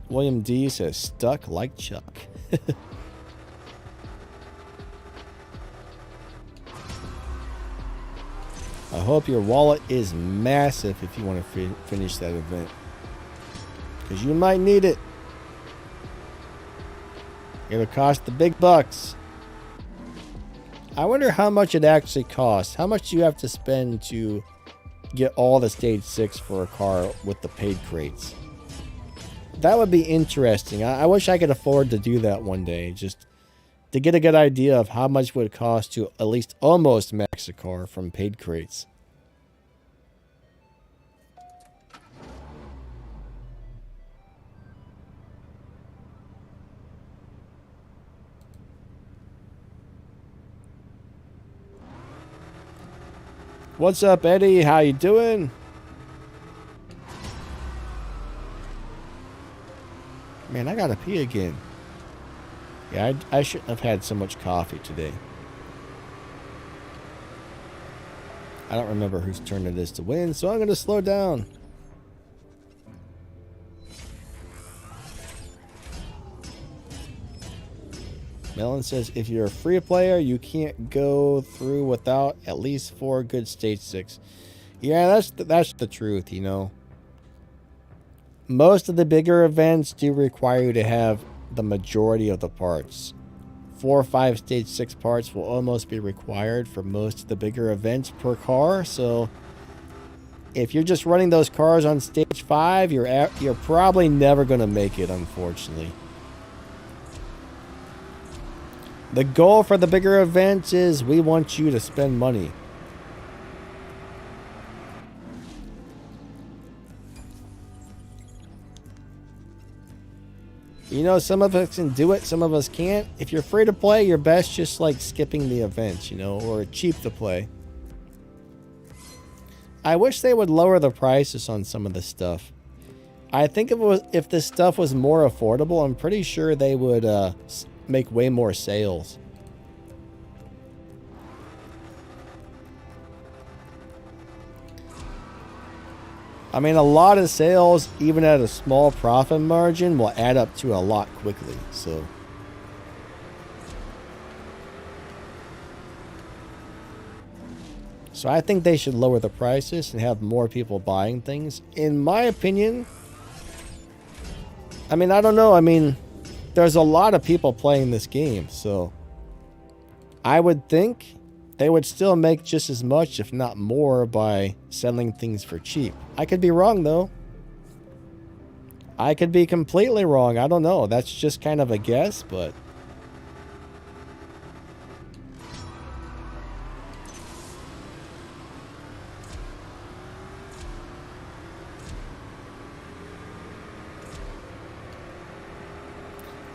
[SPEAKER 1] William D says, stuck like Chuck. I hope your wallet is massive if you want to finish that event. Because you might need it. It'll cost the big bucks. I wonder how much it actually costs. How much do you have to spend to get all the stage 6 for a car with the paid crates? That would be interesting. I wish I could afford to do that one day, just to get a good idea of how much it would cost to at least almost max a car from paid crates. What's up, Eddie? How you doing? Man, I gotta pee again. Yeah, I shouldn't have had so much coffee today. I don't remember whose turn it is to win, so I'm gonna slow down. Melon says, if you're a free player, you can't go through without at least 4 good stage 6. Yeah, that's the truth, you know. Most of the bigger events do require you to have the majority of the parts. 4 or 5 stage 6 parts will almost be required for most of the bigger events per car. So if you're just running those cars on stage 5, you're probably never going to make it, unfortunately. The goal for the bigger events is we want you to spend money. You know, some of us can do it, some of us can't. If you're free to play, you're best just like skipping the events, you know, or cheap to play. I wish they would lower the prices on some of this stuff. I think if this stuff was more affordable, I'm pretty sure they would make way more sales. I mean, a lot of sales, even at a small profit margin, will add up to a lot quickly. So I think they should lower the prices and have more people buying things. In my opinion, I mean, I don't know. I mean, there's a lot of people playing this game, so I would think they would still make just as much, if not more, by selling things for cheap. I could be wrong, though. I could be completely wrong. I don't know. That's just kind of a guess, but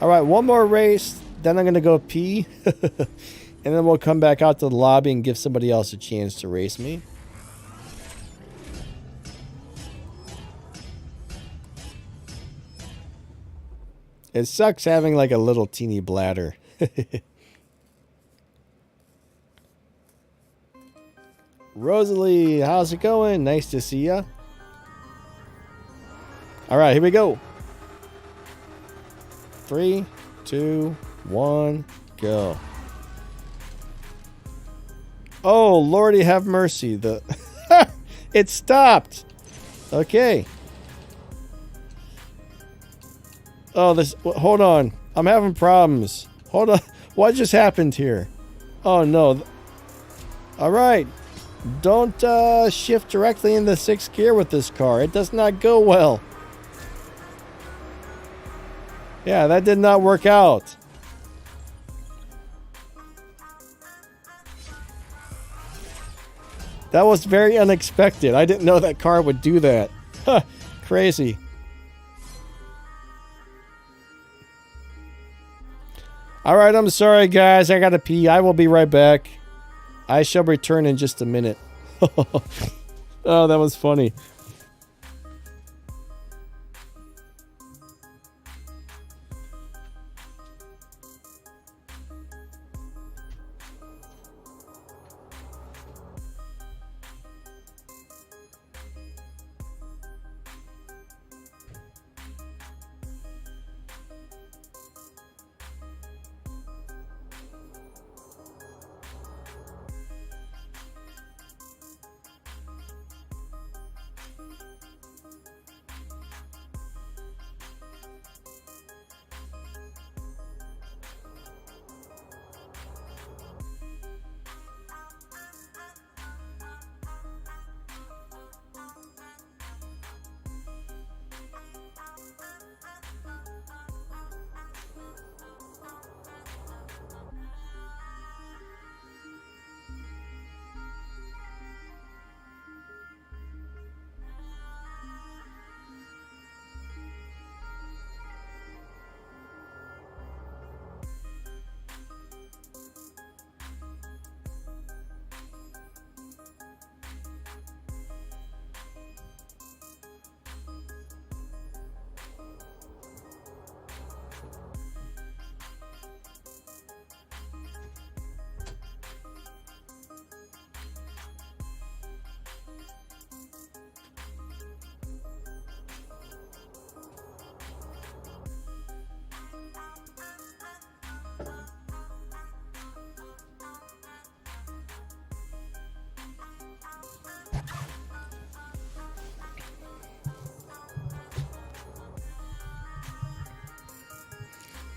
[SPEAKER 1] all right, one more race, then I'm going to go pee. And then we'll come back out to the lobby and give somebody else a chance to race me. It sucks having like a little teeny bladder. Rosalie, how's it going? Nice to see ya. All right, here we go. 3, 2, 1, go. Oh, Lordy have mercy. It stopped. Okay. Oh, hold on. I'm having problems. Hold on. What just happened here? Oh, no. All right. Don't shift directly into 6th gear with this car. It does not go well. Yeah, that did not work out. That was very unexpected. I didn't know that car would do that. Huh, crazy. All right, I'm sorry, guys. I gotta pee. I will be right back. I shall return in just a minute. Oh, that was funny.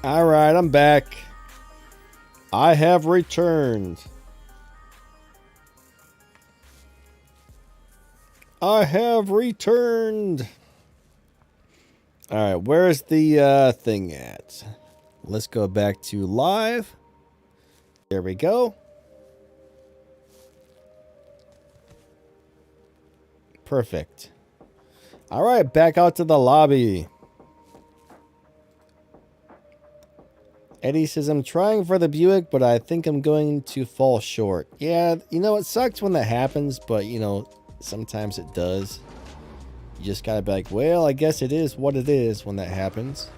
[SPEAKER 1] All right, I'm back. I have returned. I have returned. All right, where's the thing at? Let's go back to live. There we go. Perfect. All right, back out to the lobby. Eddie says, I'm trying for the Buick, but I think I'm going to fall short. Yeah, you know, it sucks when that happens, but, you know, sometimes it does. You just gotta be like, well, I guess it is what it is when that happens.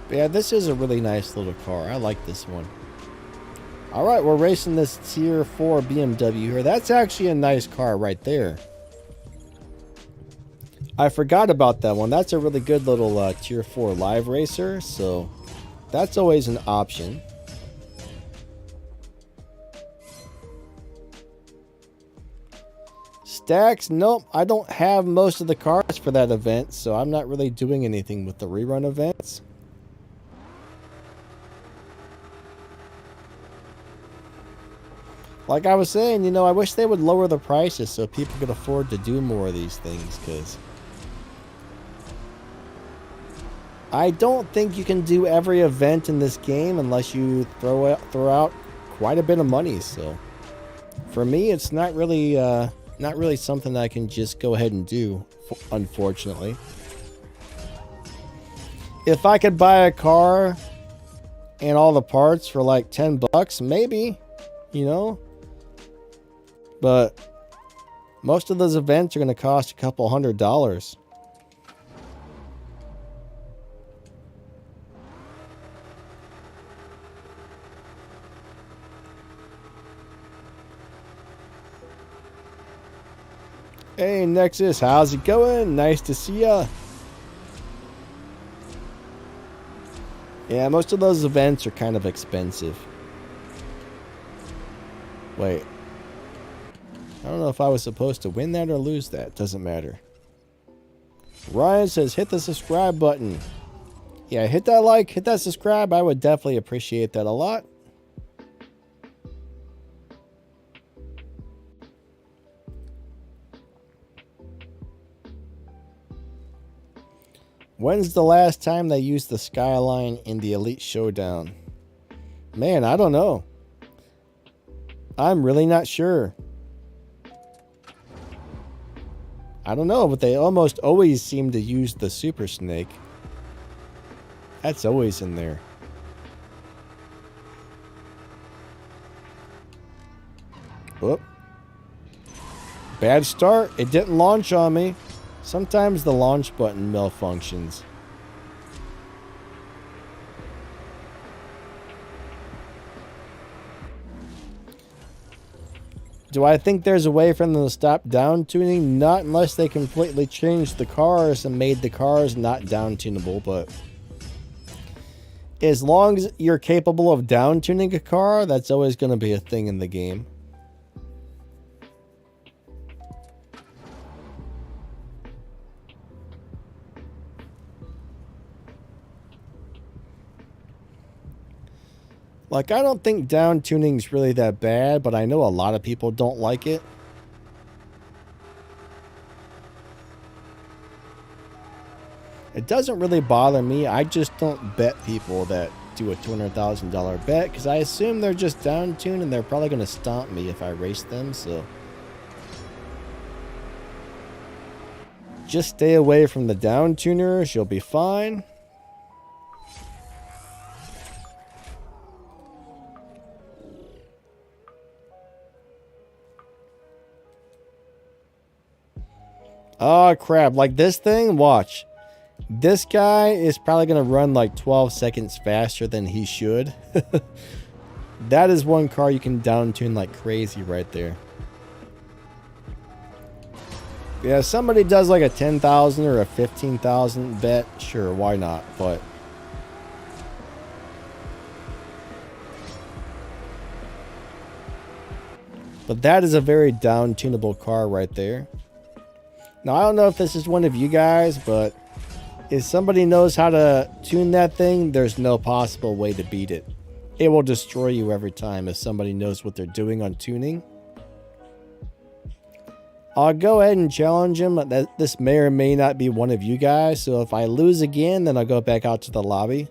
[SPEAKER 1] But yeah, this is a really nice little car. I like this one. All right, we're racing this Tier 4 BMW here. That's actually a nice car right there. I forgot about that one. That's a really good little Tier 4 live racer, so that's always an option. Stacks, nope. I don't have most of the cars for that event, so I'm not really doing anything with the rerun events. Like I was saying, you know, I wish they would lower the prices so people could afford to do more of these things, because I don't think you can do every event in this game unless you throw out quite a bit of money. So for me, it's not really something I can just go ahead and do, unfortunately. If I could buy a car and all the parts for like 10 bucks, maybe, you know. But most of those events are going to cost a couple $100. Hey Nexus, how's it going? Nice to see ya. Yeah, most of those events are kind of expensive. Wait. I don't know if I was supposed to win that or lose that. Doesn't matter. Ryan says hit the subscribe button. Yeah, hit that like, hit that subscribe. I would definitely appreciate that a lot. When's the last time they used the skyline in the Elite Showdown? Man, I don't know. I'm really not sure. I don't know, but they almost always seem to use the Super Snake. That's always in there. Whoop. Bad start. It didn't launch on me. Sometimes the launch button malfunctions. Do I think there's a way for them to stop down tuning? Not unless they completely changed the cars and made the cars not down tunable, but as long as you're capable of down tuning a car, that's always going to be a thing in the game. Like, I don't think down tuning's really that bad, but I know a lot of people don't like it. It doesn't really bother me. I just don't bet people that do a $200,000 bet, because I assume they're just down tuned and they're probably going to stomp me if I race them, so just stay away from the down tuners. You'll be fine. Oh, crap. Like this thing, watch. This guy is probably going to run like 12 seconds faster than he should. That is one car you can down tune like crazy right there. Yeah, if somebody does like a 10,000 or a 15,000 bet, sure, why not? But that is a very down tunable car right there. Now, I don't know if this is one of you guys, but if somebody knows how to tune that thing, there's no possible way to beat it. It will destroy you every time if somebody knows what they're doing on tuning. I'll go ahead and challenge him. This may or may not be one of you guys, so if I lose again, then I'll go back out to the lobby.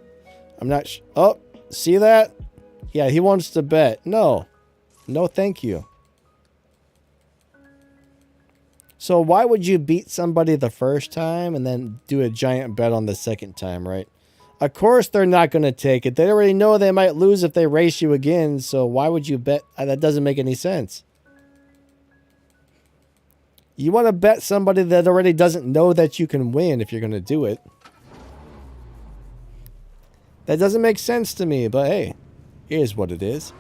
[SPEAKER 1] I'm not oh, see that? Yeah, he wants to bet. No, thank you. So why would you beat somebody the first time and then do a giant bet on the second time, right? Of course they're not going to take it. They already know they might lose if they race you again, so why would you bet? That doesn't make any sense. You want to bet somebody that already doesn't know that you can win if you're going to do it. That doesn't make sense to me, but hey, here's what it is.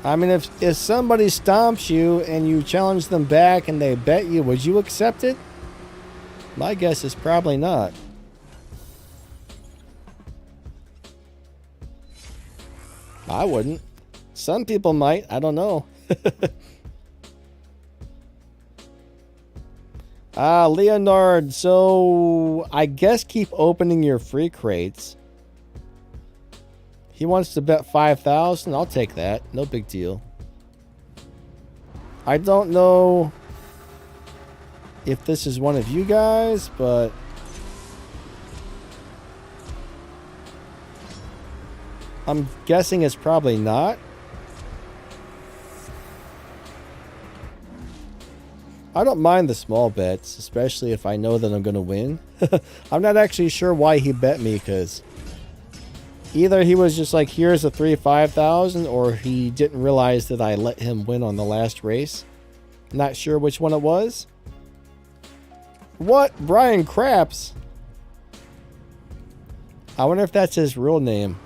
[SPEAKER 1] I mean, if somebody stomps you and you challenge them back and they bet you, would you accept it? My guess is probably not. I wouldn't. Some people might. I don't know. Leonard, so I guess keep opening your free crates. He wants to bet 5,000. I'll take that. No big deal. I don't know if this is one of you guys, but I'm guessing it's probably not. I don't mind the small bets, especially if I know that I'm going to win. I'm not actually sure why he bet me, because either he was just like, here's a 5,000, or he didn't realize that I let him win on the last race. Not sure which one it was. What? Brian Craps? I wonder if that's his real name.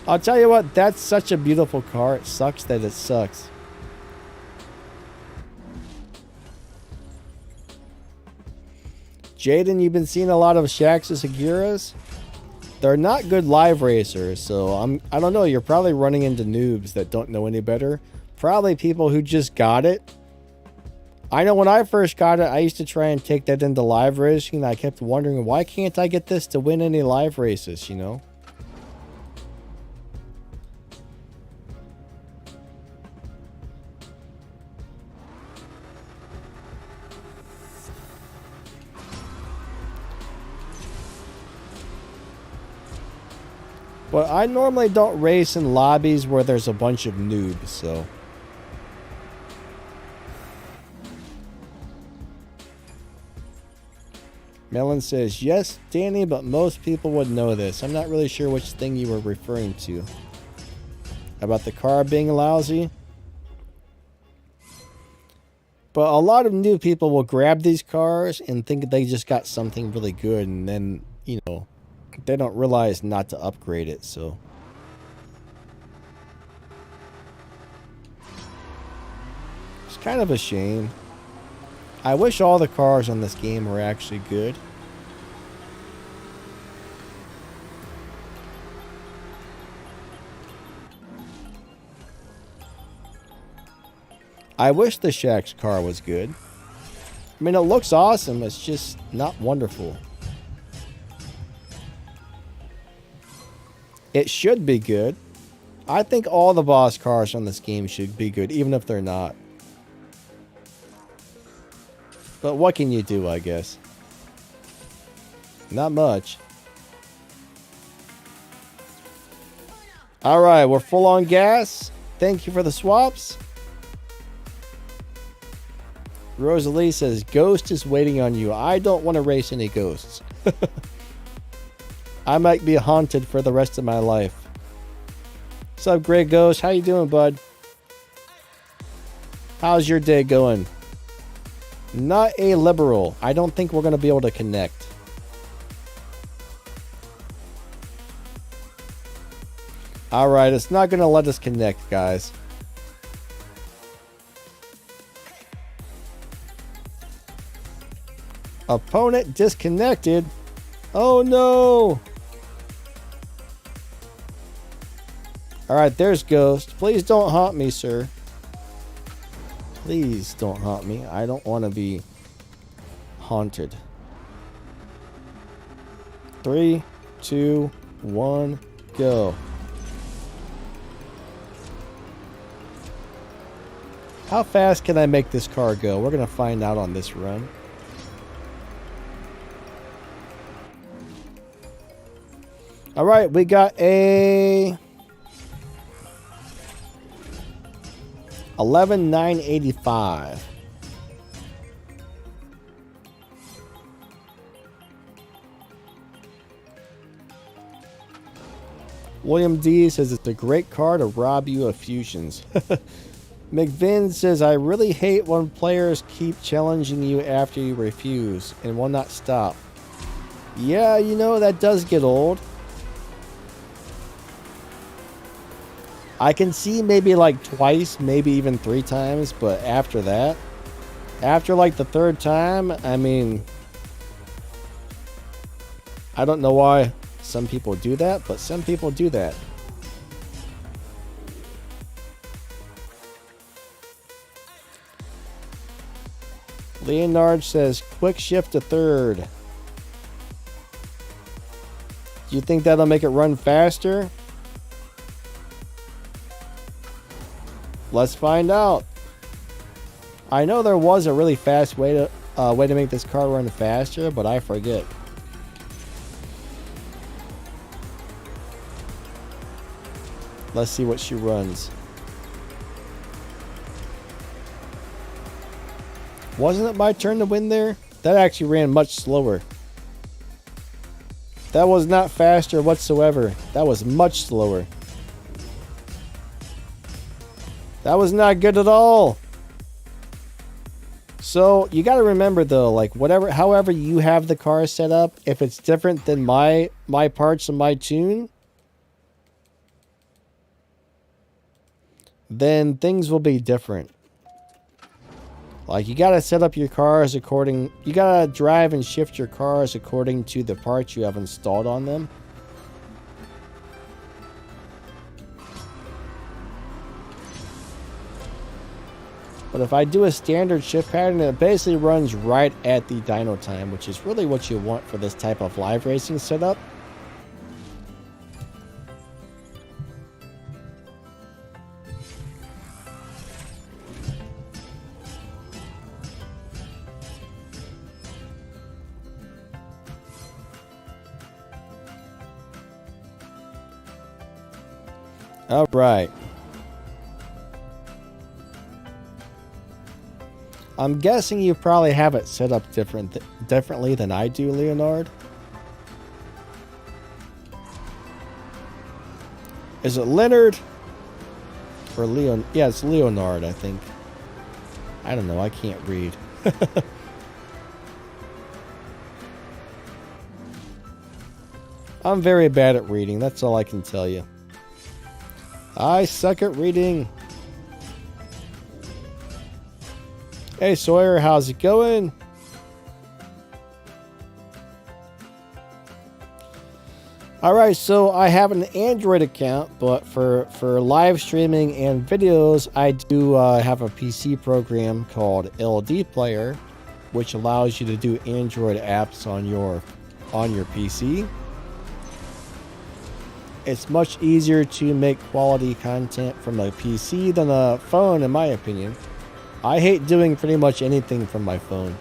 [SPEAKER 1] I'll tell you what, that's such a beautiful car. It sucks that it sucks. Jaden, you've been seeing a lot of Shax's Aguiras. They're not good live racers, so I don't know, you're probably running into noobs that don't know any better. Probably people who just got it. I know when I first got it, I used to try and take that into live racing, and I kept wondering, why can't I get this to win any live races, you know? But I normally don't race in lobbies where there's a bunch of noobs, so. Melon says, yes, Danny, but most people would know this. I'm not really sure which thing you were referring to. About the car being lousy? But a lot of new people will grab these cars and think they just got something really good, and then, you know, they don't realize not to upgrade it, so. It's kind of a shame. I wish all the cars on this game were actually good. I wish the Shaxx car was good. I mean, it looks awesome, it's just not wonderful. It should be good. I think all the boss cars on this game should be good, even if they're not. But what can you do, I guess? Not much. Alright, we're full on gas. Thank you for the swaps. Rosalie says, Ghost is waiting on you. I don't want to race any ghosts. I might be haunted for the rest of my life. What's up, Grey Ghost? How you doing, bud? How's your day going? Not a liberal. I don't think we're going to be able to connect. Alright, it's not going to let us connect, guys. Opponent disconnected. Oh no! Alright, there's Ghost. Please don't haunt me, sir. Please don't haunt me. I don't want to be haunted. 3, 2, 1, go. How fast can I make this car go? We're going to find out on this run. Alright, we got a 11,985. William D says it's a great car to rob you of fusions. McVin says, I really hate when players keep challenging you after you refuse and will not stop. Yeah, you know, that does get old. I can see maybe like twice, maybe even 3 times, but after that, after like the 3rd time, I mean, I don't know why some people do that, but some people do that. Leonard says, quick shift to 3rd. Do you think that'll make it run faster? Let's find out. I know there was a really fast way to make this car run faster, but I forget. Let's see what she runs. Wasn't it my turn to win there? That actually ran much slower. That was not faster whatsoever. That was much slower. That was not good at all. So you got to remember though, like however you have the car set up, if it's different than my parts and my tune, then things will be different. Like you got to set up your cars according, you got to drive and shift your cars according to the parts you have installed on them. But if I do a standard shift pattern, it basically runs right at the dyno time, which is really what you want for this type of live racing setup. All right. I'm guessing you probably have it set up differently than I do, Leonard. Is it Leonard? Or Leon? Yeah, it's Leonard, I think. I don't know. I can't read. I'm very bad at reading. That's all I can tell you. I suck at reading. Hey Sawyer, how's it going? Alright, so I have an Android account, but for live streaming and videos, I do have a PC program called LD Player, which allows you to do Android apps on your PC. It's much easier to make quality content from a PC than a phone, in my opinion. I hate doing pretty much anything from my phone.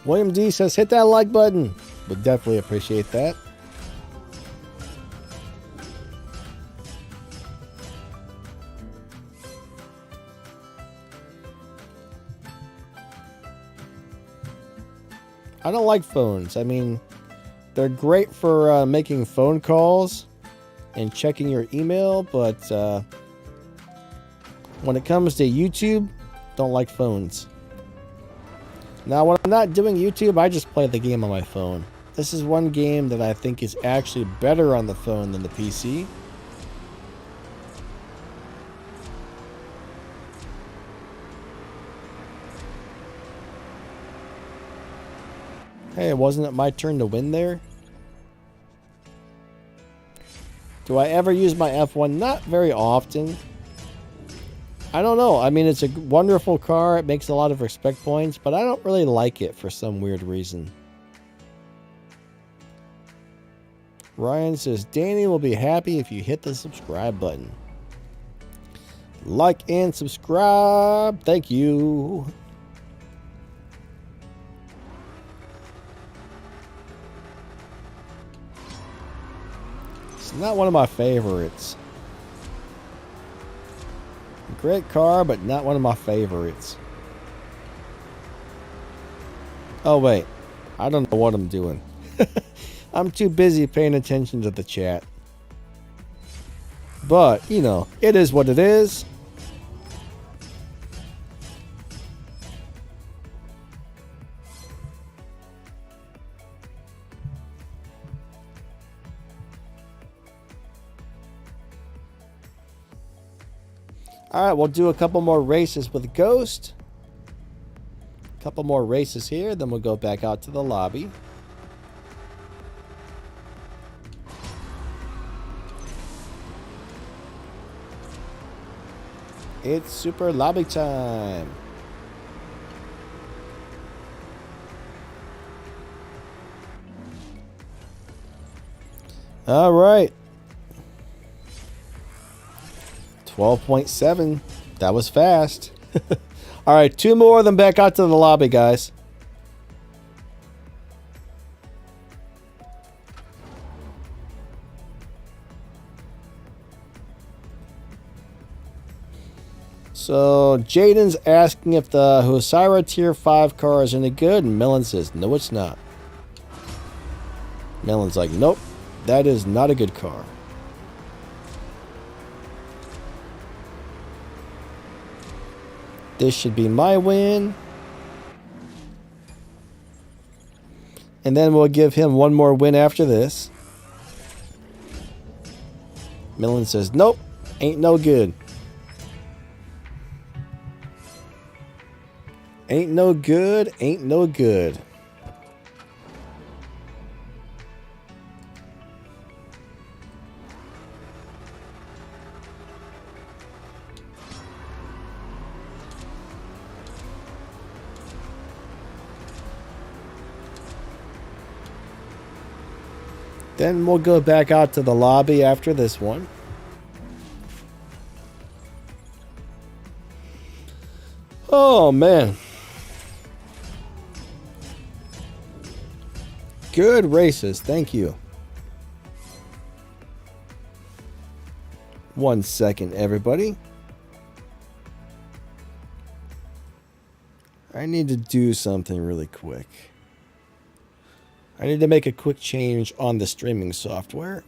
[SPEAKER 1] William D says, hit that like button. Would definitely appreciate that. I don't like phones. I mean, they're great for making phone calls and checking your email, but when it comes to YouTube, don't like phones. Now, when I'm not doing YouTube, I just play the game on my phone. This is one game that I think is actually better on the phone than the PC. Hey, wasn't it my turn to win there? Do I ever use my F1? Not very often. I don't know. I mean, it's a wonderful car. It makes a lot of respect points, but I don't really like it for some weird reason. Ryan says, Danny will be happy if you hit the subscribe button. Like and subscribe. Thank you. It's not one of my favorites. Great car, but not one of my favorites. Oh, wait. I don't know what I'm doing. I'm too busy paying attention to the chat. But, you know, it is what it is. Alright, we'll do a couple more races with Ghost. A couple more races here, then we'll go back out to the lobby. It's super lobby time. Alright. 12.7. That was fast. All right, 2 more, then back out to the lobby, guys. So Jaden's asking if the Husira tier 5 car is any good, and Melon says, no, it's not. Melon's like, nope, that is not a good car. This should be my win. And then we'll give him one more win after this. Melon says, nope, ain't no good. Ain't no good, ain't no good. Then we'll go back out to the lobby after this one. Oh, man. Good races. Thank you. 1 second, everybody. I need to do something really quick. I need to make a quick change on the streaming software.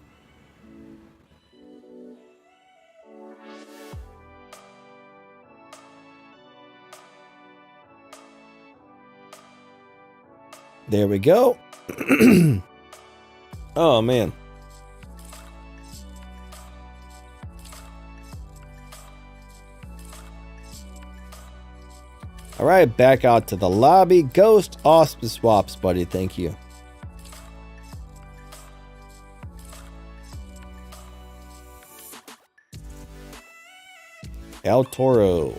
[SPEAKER 1] There we go. Oh, man. All right, back out to the lobby. Ghost, awesome swaps, buddy. Thank you. El Toro.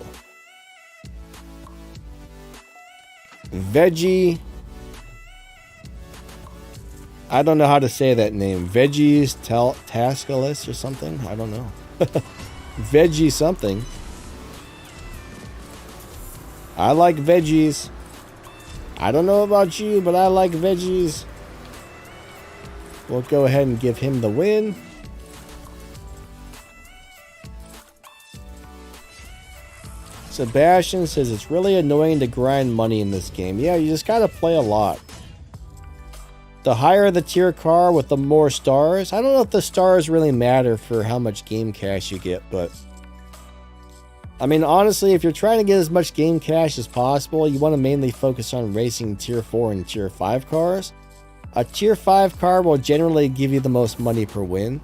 [SPEAKER 1] Veggie. I don't know how to say that name. Veggies Tascalis or something? I don't know. Veggie something. I like veggies. I don't know about you, but I like veggies. We'll go ahead and give him the win. Sebastian says it's really annoying to grind money in this game. Yeah, you just gotta play a lot. The higher the tier car with the more stars. I don't know if the stars really matter for how much game cash you get, but I mean, honestly, if you're trying to get as much game cash as possible, you want to mainly focus on racing tier 4 and tier 5 cars. A tier 5 car will generally give you the most money per win.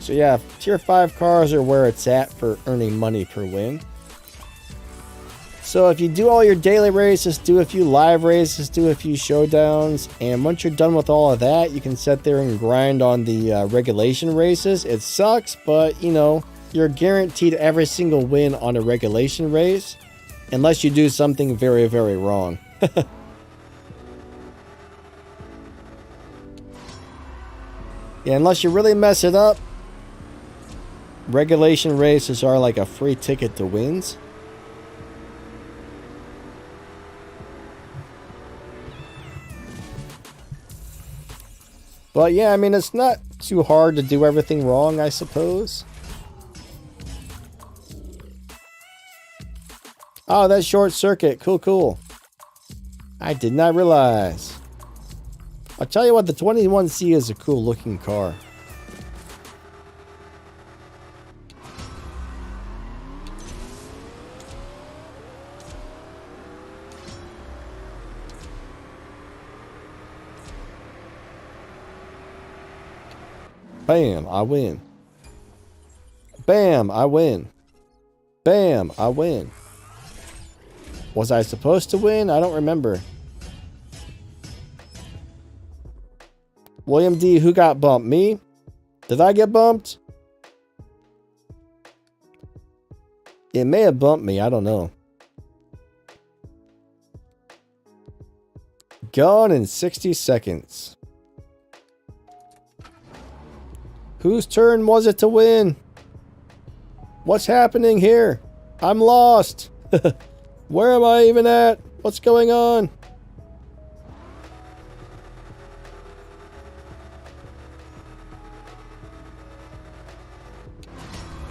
[SPEAKER 1] So yeah, tier 5 cars are where it's at for earning money per win. So if you do all your daily races, do a few live races, do a few showdowns, and once you're done with all of that, you can sit there and grind on the regulation races. It sucks, but you know, you're guaranteed every single win on a regulation race, unless you do something very, very wrong. Yeah, unless you really mess it up. Regulation races are like a free ticket to wins. But yeah, I mean, it's not too hard to do everything wrong, I suppose. Oh, that short circuit. Cool, cool. I did not realize. I'll tell you what, the 21C is a cool looking car. Bam, I win. Bam, I win. Bam, I win. Was I supposed to win? I don't remember. William D, who got bumped? Me? Did I get bumped? It may have bumped me. I don't know. Gone in 60 seconds. Whose turn was it to win? What's happening here? I'm lost. Where am I even at? What's going on?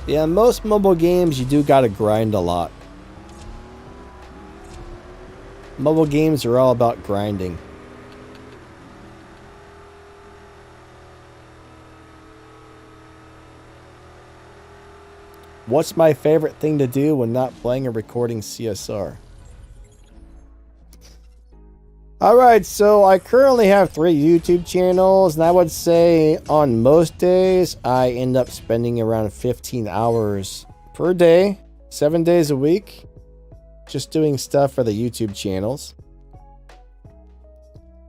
[SPEAKER 1] Yeah, most mobile games you do gotta grind a lot. Mobile games are all about grinding. What's my favorite thing to do when not playing or recording CSR? Alright, so I currently have 3 YouTube channels, and I would say on most days I end up spending around 15 hours per day, 7 days a week, just doing stuff for the YouTube channels.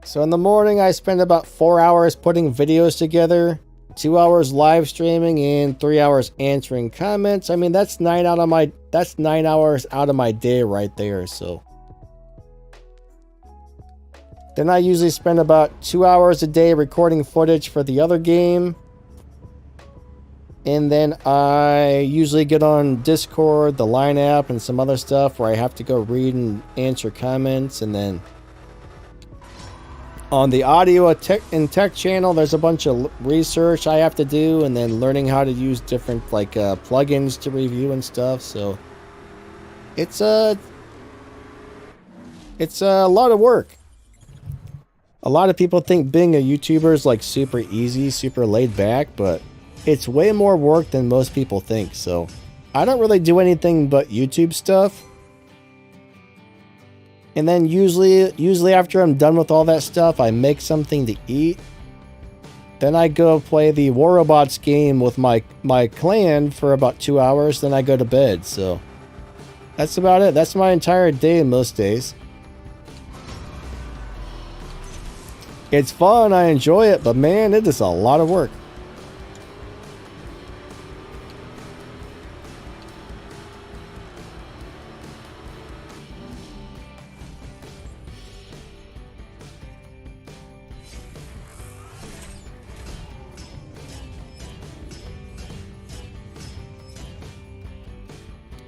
[SPEAKER 1] So in the morning I spend about 4 hours putting videos together, 2 hours live streaming, and 3 hours answering comments. I mean, that's 9 hours out of my day right there, so. Then I usually spend about 2 hours a day recording footage for the other game. And then I usually get on Discord, the Line app, and some other stuff where I have to go read and answer comments. And then on the audio and tech channel, there's a bunch of research I have to do, and then learning how to use different plugins to review and stuff. So it's a lot of work. A lot of people think being a YouTuber is like super easy, super laid back, but it's way more work than most people think. So I don't really do anything but YouTube stuff. And then usually after I'm done with all that stuff, I make something to eat. Then I go play the War Robots game with my clan for about 2 hours. Then I go to bed. So that's about it. That's my entire day most days. It's fun, I enjoy it, but man, it is a lot of work.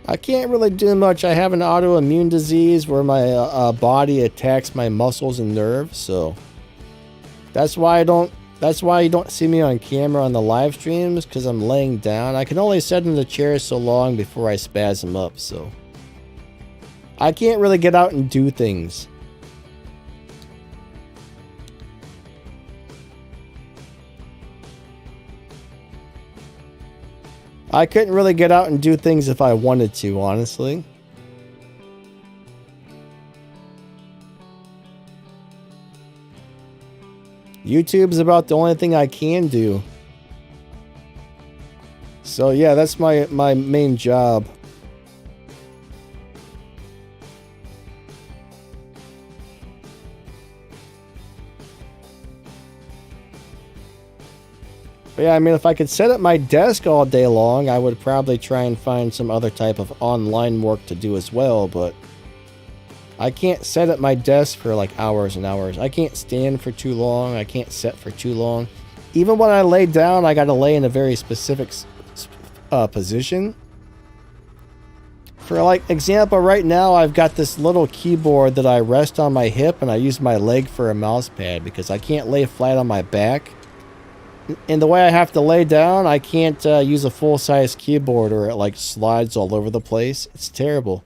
[SPEAKER 1] I can't really do much. I have an autoimmune disease where my body attacks my muscles and nerves, so that's why you don't see me on camera on the live streams, because I'm laying down. I can only sit in the chair so long before I spasm up, so I can't really get out and do things. I couldn't really get out and do things if I wanted to, honestly. YouTube's about the only thing I can do. So yeah, that's my main job. But yeah, I mean, if I could sit at my desk all day long, I would probably try and find some other type of online work to do as well, but I can't sit at my desk for like hours and hours. I can't stand for too long. I can't sit for too long. Even when I lay down, I gotta lay in a very specific position. For like example, right now I've got this little keyboard that I rest on my hip, and I use my leg for a mouse pad because I can't lay flat on my back. And the way I have to lay down, I can't use a full-size keyboard, or it like slides all over the place. It's terrible.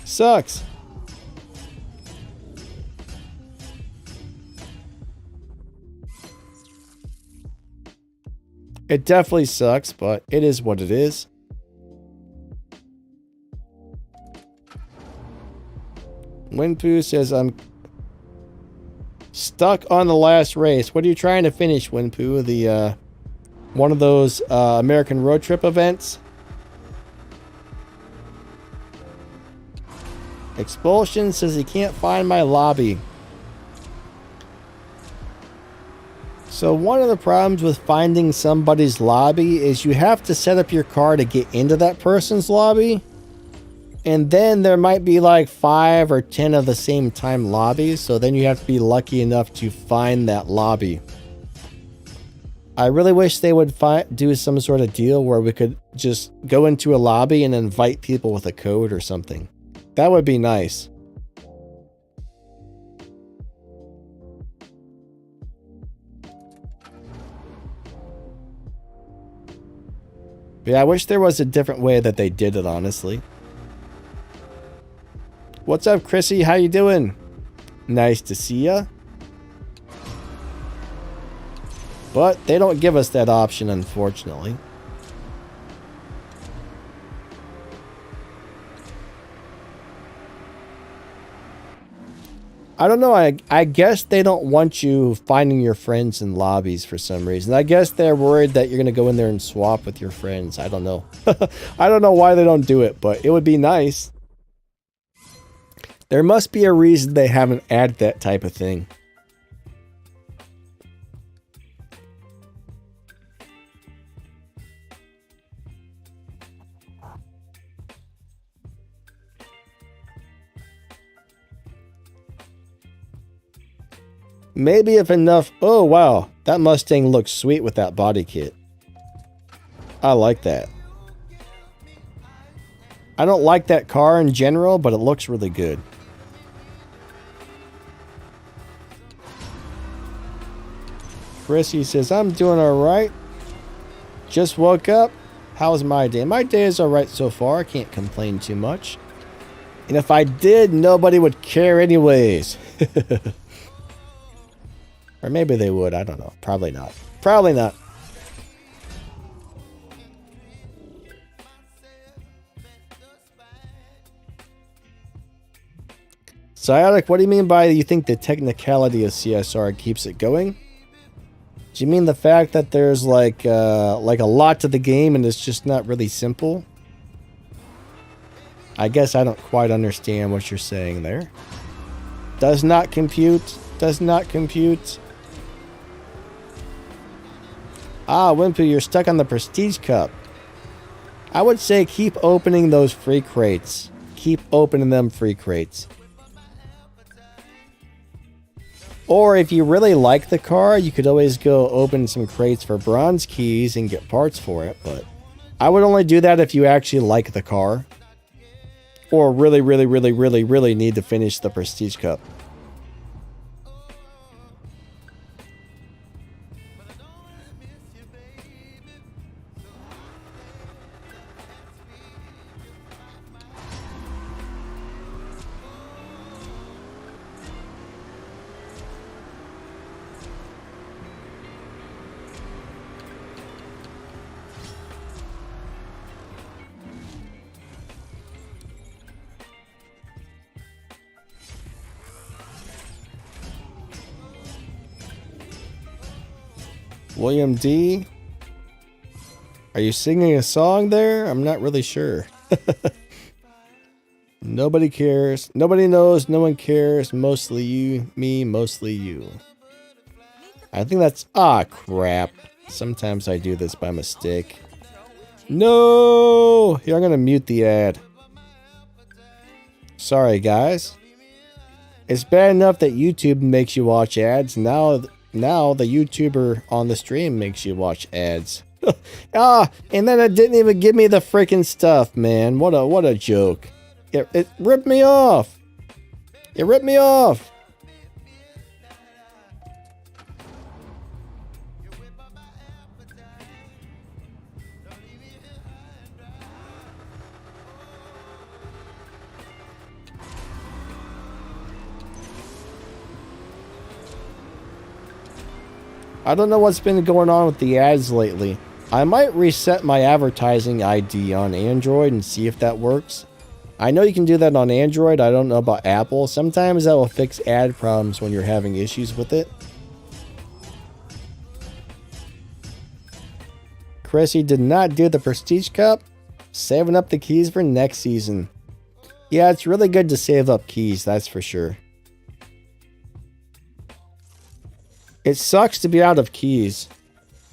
[SPEAKER 1] Sucks. It definitely sucks, but it is what it is. Winpoo says, I'm stuck on the last race. What are you trying to finish, Winpoo? The one of those American road trip events? Expulsion says he can't find my lobby. So one of the problems with finding somebody's lobby is you have to set up your car to get into that person's lobby. And then there might be like 5 or 10 of the same time lobbies. So then you have to be lucky enough to find that lobby. I really wish they would do some sort of deal where we could just go into a lobby and invite people with a code or something. That would be nice. But yeah, I wish there was a different way that they did it, honestly. What's up, Chrissy? How you doing? Nice to see ya. But they don't give us that option, unfortunately. I don't know. I guess they don't want you finding your friends in lobbies for some reason. I guess they're worried that you're going to go in there and swap with your friends. I don't know. I don't know why they don't do it, but it would be nice. There must be a reason they haven't added that type of thing. Maybe if enough... Oh, wow. That Mustang looks sweet with that body kit. I like that. I don't like that car in general, but it looks really good. Chrissy says, I'm doing alright. Just woke up. How's my day? My day is alright so far. I can't complain too much. And if I did, nobody would care anyways. Or maybe they would. I don't know. Probably not. Probably not. Psyotic, what do you mean by you think the technicality of CSR keeps it going? Do you mean the fact that there's like a lot to the game and it's just not really simple? I guess I don't quite understand what you're saying there. Does not compute. Does not compute. Ah, Wimpy, you're stuck on the Prestige Cup. I would say keep opening those free crates. Keep opening them free crates. Or if you really like the car, you could always go open some crates for bronze keys and get parts for it. But I would only do that if you actually like the car. Or really need to finish the Prestige Cup. William D. Are you singing a song there? I'm not really sure. Nobody cares. Nobody knows. No one cares. Mostly you. Me. Mostly you. I think that's... Ah, crap. Sometimes I do this by mistake. No! Here, I'm going to mute the ad. Sorry, guys. It's bad enough that YouTube makes you watch ads. Now the YouTuber on the stream makes you watch ads. And then it didn't even give me the freaking stuff, man. What a joke. It ripped me off. It ripped me off. I don't know what's been going on with the ads lately. I might reset my advertising ID on Android and see if that works. I know you can do that on Android. I don't know about Apple. Sometimes that will fix ad problems when you're having issues with it. Chrissy did not do the Prestige Cup. Saving up the keys for next season. Yeah, it's really good to save up keys, that's for sure. It sucks to be out of keys.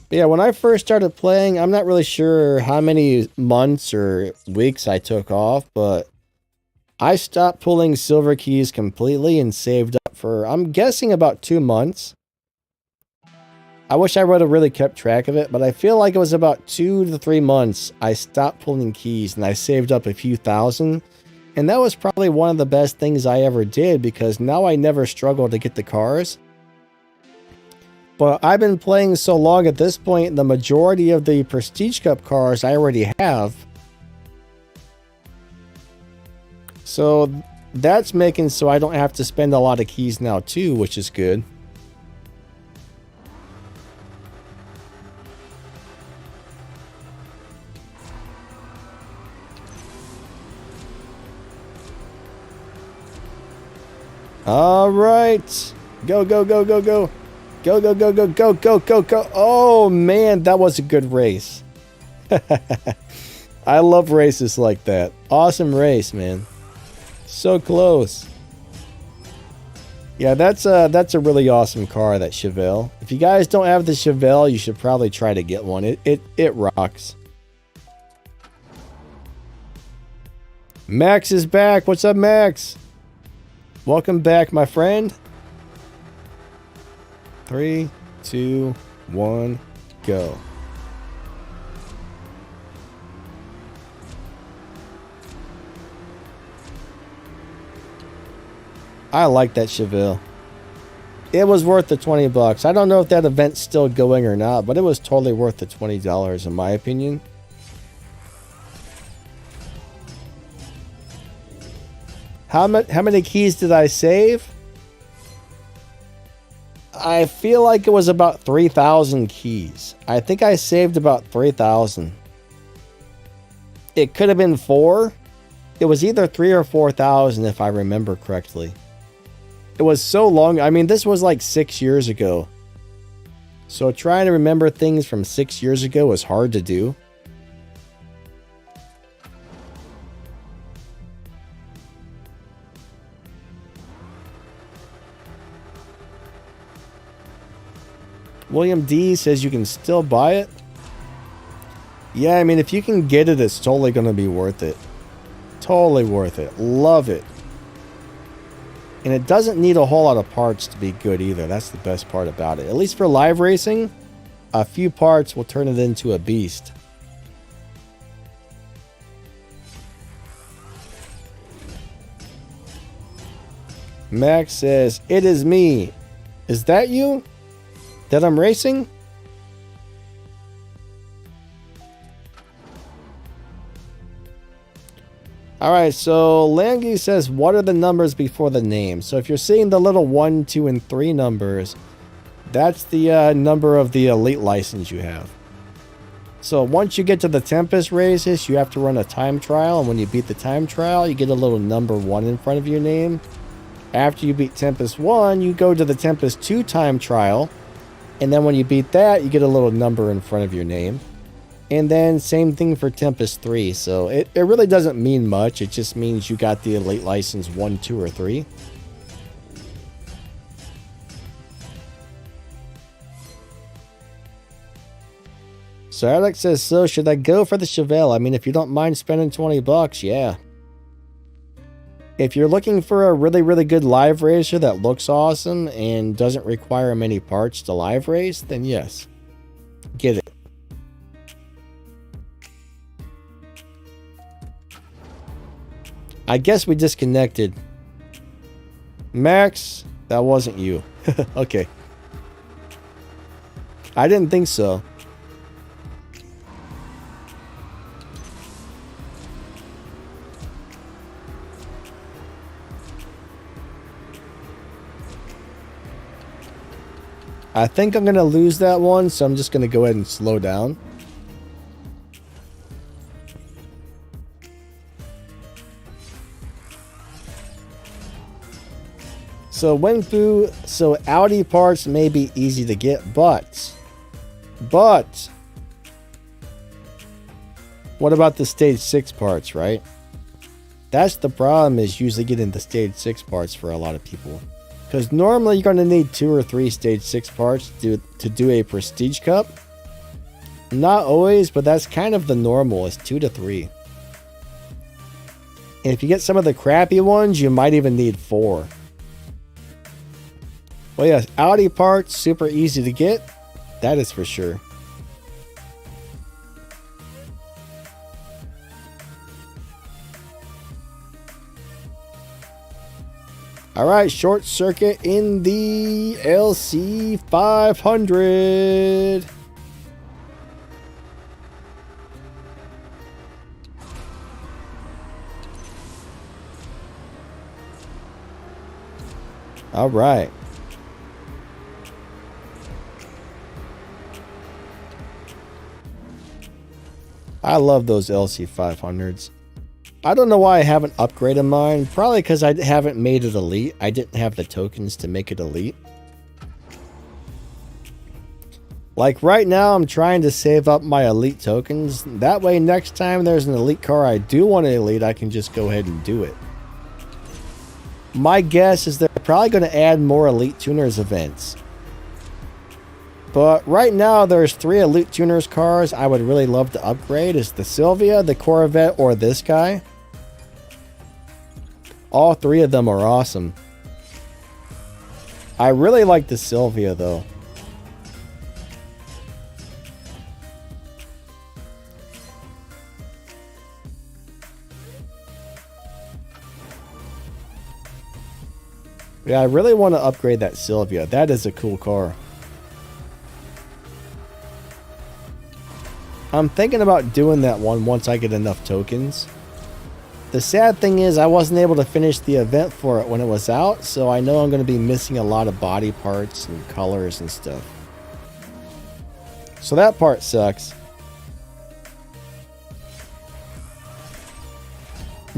[SPEAKER 1] But yeah, when I first started playing, I'm not really sure how many months or weeks I took off, but I stopped pulling silver keys completely and saved up for, I'm guessing, about 2 months. I wish I would have really kept track of it, but I feel like it was about 2 to 3 months I stopped pulling keys and I saved up a few thousand. And that was probably one of the best things I ever did because now I never struggle to get the cars. But I've been playing so long at this point, the majority of the Prestige Cup cars I already have. So that's making so I don't have to spend a lot of keys now too, which is good. All right. Go, go, go, go, go. Go, go, go, go, go, go, go, go. Oh, man, that was a good race. I love races like that. Awesome race, man. So close. Yeah, that's a really awesome car, that Chevelle. If you guys don't have the Chevelle, you should probably try to get one. It rocks. Max is back. What's up, Max? Welcome back, my friend. 3, 2, 1, go. I like that Chevelle. It was worth the 20 bucks. I don't know if that event's still going or not, but it was totally worth the $20 in my opinion. How many keys did I save? I feel like it was about 3,000 keys. I think I saved about 3,000. It could have been 4. It was either 3 or 4,000 if I remember correctly. It was so long. I mean, this was like 6 years ago. So trying to remember things from 6 years ago was hard to do. William D says you can still buy it. Yeah, I mean, if you can get it, it's totally going to be worth it. Totally worth it. Love it. And it doesn't need a whole lot of parts to be good either. That's the best part about it. At least for live racing, a few parts will turn it into a beast. Max says, it is me. Is that you? That I'm racing? Alright, so Langy says, what are the numbers before the name? So if you're seeing the little 1, 2, and 3 numbers, that's the number of the elite license you have. So once you get to the Tempest races, you have to run a time trial, and when you beat the time trial, you get a little number 1 in front of your name. After you beat Tempest 1, you go to the Tempest 2 time trial, and then when you beat that, you get a little number in front of your name. And then same thing for Tempest 3. So it really doesn't mean much. It just means you got the elite license 1, 2, or 3. So Alex says, so should I go for the Chevelle? I mean, if you don't mind spending 20 bucks, yeah. If you're looking for a really, really good live racer that looks awesome and doesn't require many parts to live race, then yes, get it. I guess we disconnected. Max, that wasn't you. Okay. I didn't think so. I think I'm going to lose that one, so I'm just going to go ahead and slow down. So Wenfu, so Audi parts may be easy to get, but what about the stage 6 parts, right? That's the problem, is usually getting the stage 6 parts for a lot of people. Because normally you're going to need 2 or 3 stage 6 parts to do a Prestige Cup. Not always, but that's kind of the normal, is 2 to 3. And if you get some of the crappy ones, you might even need 4. Well, yes, Audi parts, super easy to get. That is for sure. All right, short circuit in the LC500. All right. I love those LC500s. I don't know why I haven't upgraded mine. Probably because I haven't made it elite. I didn't have the tokens to make it elite. Like right now, I'm trying to save up my elite tokens. That way, next time there's an elite car I do want to elite, I can just go ahead and do it. My guess is they're probably going to add more elite tuners events. But right now, there's 3 elite tuners cars I would really love to upgrade. It's the Sylvia, the Corvette, or this guy. All 3 of them are awesome. I really like the Sylvia though. Yeah, I really want to upgrade that Sylvia. That is a cool car. I'm thinking about doing that one once I get enough tokens. The sad thing is I wasn't able to finish the event for it when it was out, so I know I'm going to be missing a lot of body parts and colors and stuff. So that part sucks.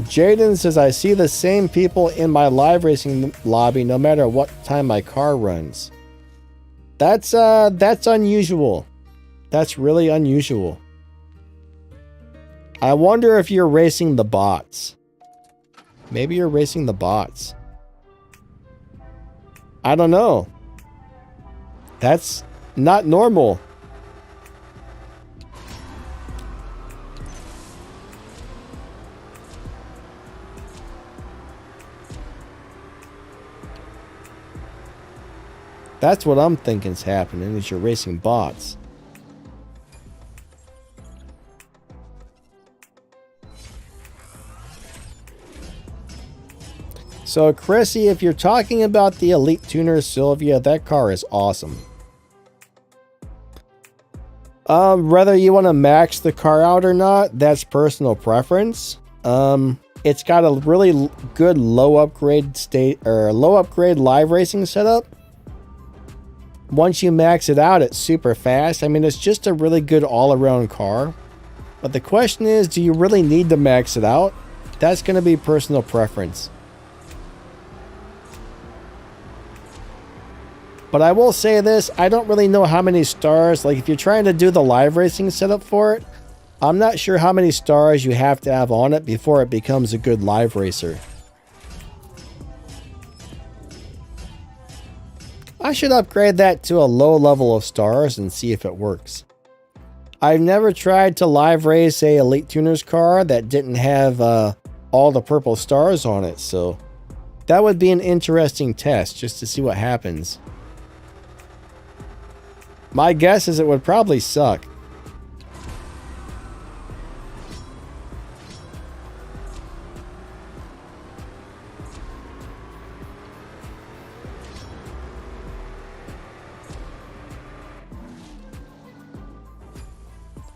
[SPEAKER 1] Jaden says, I see the same people in my live racing lobby no matter what time my car runs. That's unusual. That's really unusual. I wonder if you're racing the bots. Maybe you're racing the bots. I don't know. That's not normal. That's what I'm thinking is happening, is you're racing bots. So, Chrissy, if you're talking about the Elite Tuner Sylvia, that car is awesome. Whether you want to max the car out or not, that's personal preference. It's got a really good low upgrade live racing setup. Once you max it out, it's super fast. I mean, it's just a really good all-around car. But the question is, do you really need to max it out? That's going to be personal preference. But I will say this, I don't really know how many stars, like if you're trying to do the live racing setup for it, I'm not sure how many stars you have to have on it before it becomes a good live racer. I should upgrade that to a low level of stars and see if it works. I've never tried to live race a Elite Tuners car that didn't have all the purple stars on it, so that would be an interesting test just to see what happens. My guess is it would probably suck.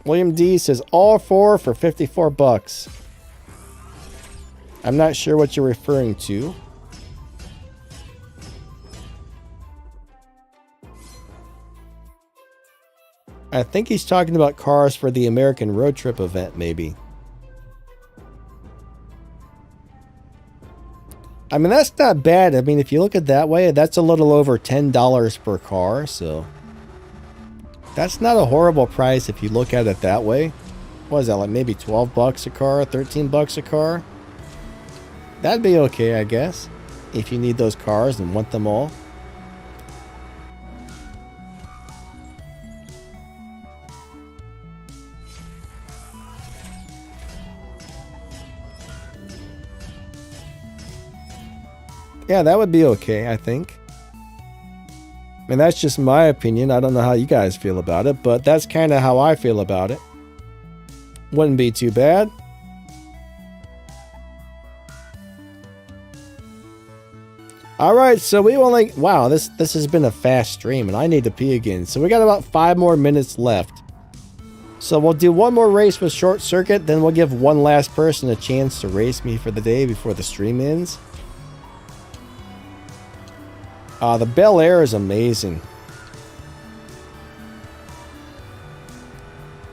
[SPEAKER 1] William D says all 4 for 54 bucks. I'm not sure what you're referring to. I think he's talking about cars for the American Road Trip event, maybe. I mean, that's not bad. I mean, if you look at it that way, that's a little over $10 per car, so that's not a horrible price if you look at it that way. What is that, like maybe 12 bucks a car, 13 bucks a car? That'd be okay, I guess, if you need those cars and want them all. Yeah, that would be okay, I think. And that's just my opinion. I don't know how you guys feel about it, but that's kind of how I feel about it. Wouldn't be too bad. Alright, so we only... Wow, this has been a fast stream, and I need to pee again. So we got about 5 more minutes left. So we'll do one more race with Short Circuit, then we'll give one last person a chance to race me for the day before the stream ends. The Bel Air is amazing.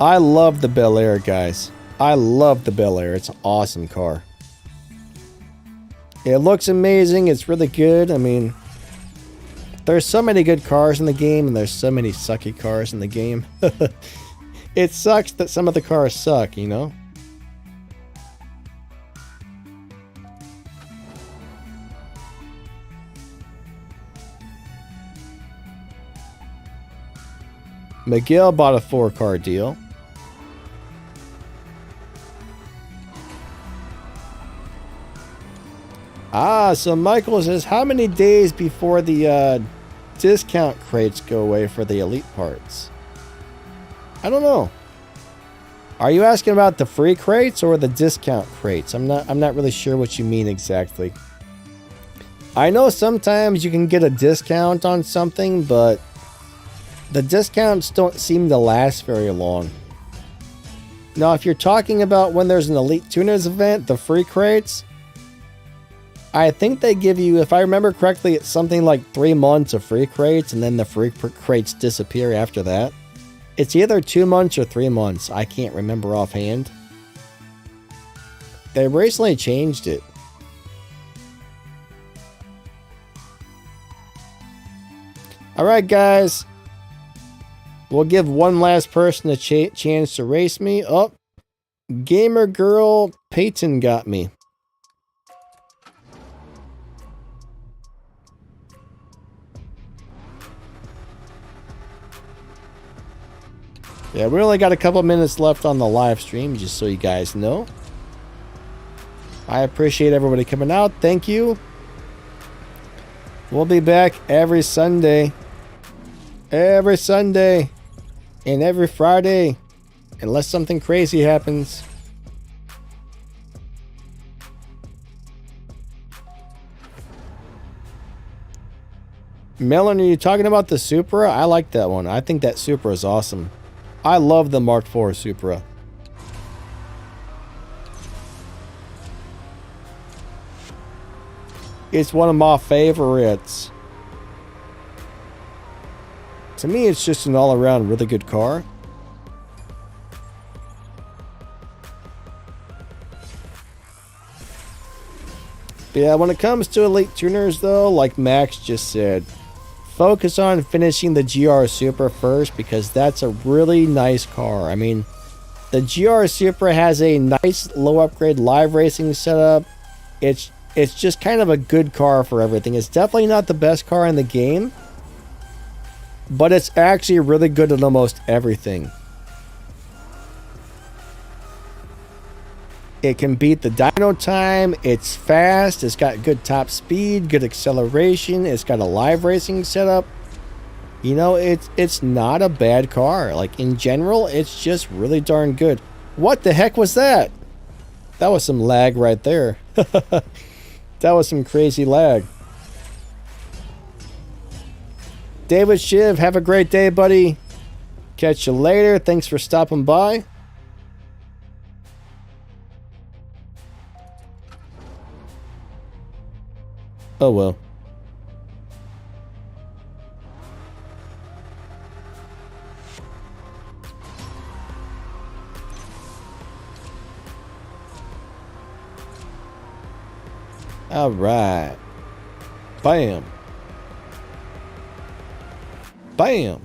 [SPEAKER 1] I love the Bel Air, guys. I love the Bel Air. It's an awesome car. It looks amazing. It's really good. I mean, there's so many good cars in the game, and there's so many sucky cars in the game. It sucks that some of the cars suck, you know? Miguel bought a 4-car deal. So Michael says, how many days before the discount crates go away for the elite parts? I don't know. Are you asking about the free crates or the discount crates? I'm not really sure what you mean exactly. I know sometimes you can get a discount on something, but the discounts don't seem to last very long. Now, if you're talking about when there's an Elite Tuners event, the free crates, I think they give you, if I remember correctly, it's something like 3 months of free crates, and then the free crates disappear after that. It's either 2 months or 3 months. I can't remember offhand. They recently changed it. Alright, guys. We'll give one last person a chance to race me. Oh, Gamer Girl Peyton got me. Yeah, we only got a couple minutes left on the live stream, just so you guys know. I appreciate everybody coming out. Thank you. We'll be back every Sunday. Every Sunday. And every Friday. Unless something crazy happens. Melon, are you talking about the Supra? I like that one. I think that Supra is awesome. I love the Mark IV Supra. It's one of my favorites. To me, it's just an all-around really good car. But yeah, when it comes to Elite Tuners, though, like Max just said, focus on finishing the GR Supra first, because that's a really nice car. I mean, the GR Supra has a nice low upgrade live racing setup. It's just kind of a good car for everything. It's definitely not the best car in the game, but it's actually really good at almost everything. It can beat the dyno time. It's fast. It's got good top speed, good acceleration. It's got a live racing setup. You know, it's not a bad car. Like, in general, it's just really darn good. What the heck was that? That was some lag right there. That was some crazy lag. David Shiv, have a great day, buddy. Catch you later. Thanks for stopping by. Oh well. All right. Bam. Bam.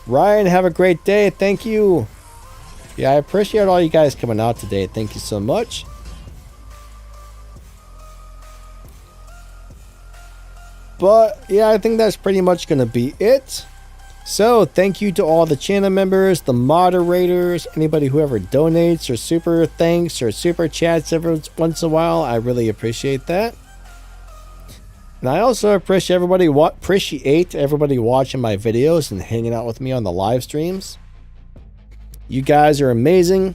[SPEAKER 1] Ryan, have a great day. Thank you. Yeah, I appreciate all you guys coming out today. Thank you so much. But yeah, I think that's pretty much going to be it. So thank you to all the channel members, the moderators, anybody who ever donates or super thanks or super chats every once in a while. I really appreciate that. And I also appreciate everybody watching my videos and hanging out with me on the live streams. You guys are amazing.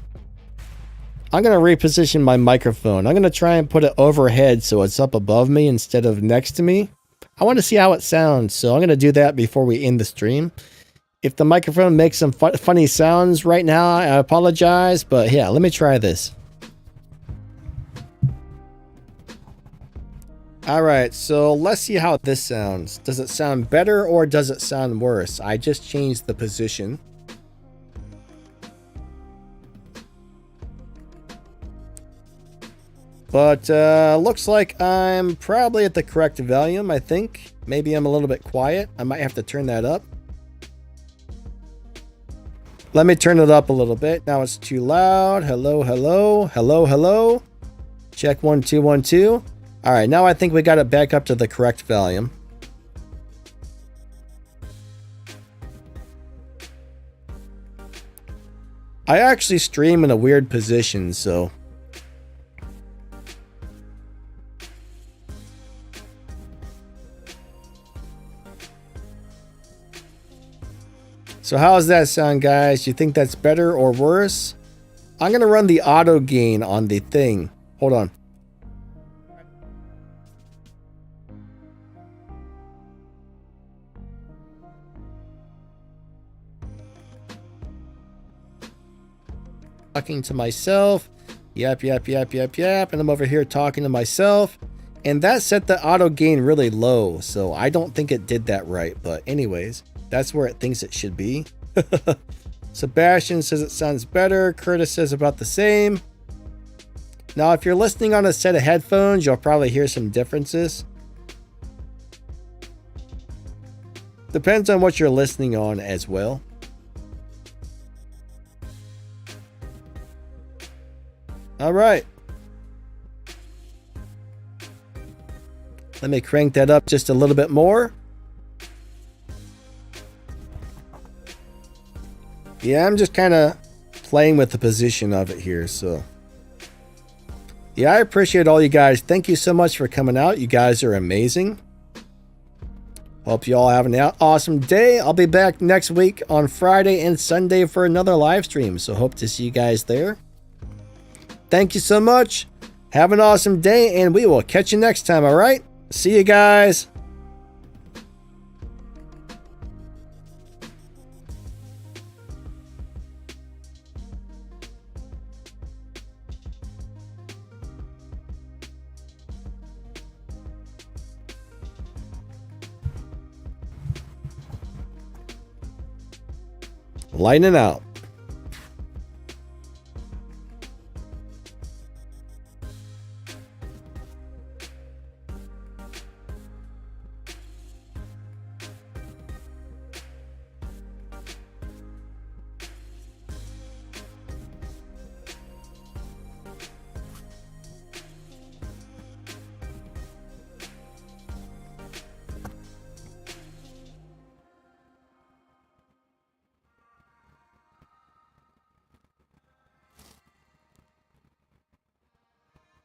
[SPEAKER 1] I'm going to reposition my microphone. I'm going to try and put it overhead so it's up above me instead of next to me. I want to see how it sounds, so I'm going to do that before we end the stream. If the microphone makes some funny sounds right now, I apologize, but yeah, let me try this. Alright, so let's see how this sounds. Does it sound better or does it sound worse? I just changed the position. But looks like I'm probably at the correct volume, I think. Maybe I'm a little bit quiet. I might have to turn that up. Let me turn it up a little bit. Now it's too loud. Hello, hello, hello, hello. Check 1 2 1 2. All right, now I think we got it back up to the correct volume. I actually stream in a weird position, so how does that sound, guys? Do you think that's better or worse? I'm going to run the auto gain on the thing. Hold on. Talking to myself. Yep. And I'm over here talking to myself. And that set the auto gain really low. So I don't think it did that right. But anyways, that's where it thinks it should be. Sebastian says it sounds better. Curtis says about the same. Now, if you're listening on a set of headphones, you'll probably hear some differences. Depends on what you're listening on as well. All right. Let me crank that up just a little bit more. Yeah, I'm just kind of playing with the position of it here, so. Yeah, I appreciate all you guys. Thank you so much for coming out. You guys are amazing. Hope you all have an awesome day. I'll be back next week on Friday and Sunday for another live stream, so hope to see you guys there. Thank you so much. Have an awesome day, and we will catch you next time, all right? See you guys. Lightning out.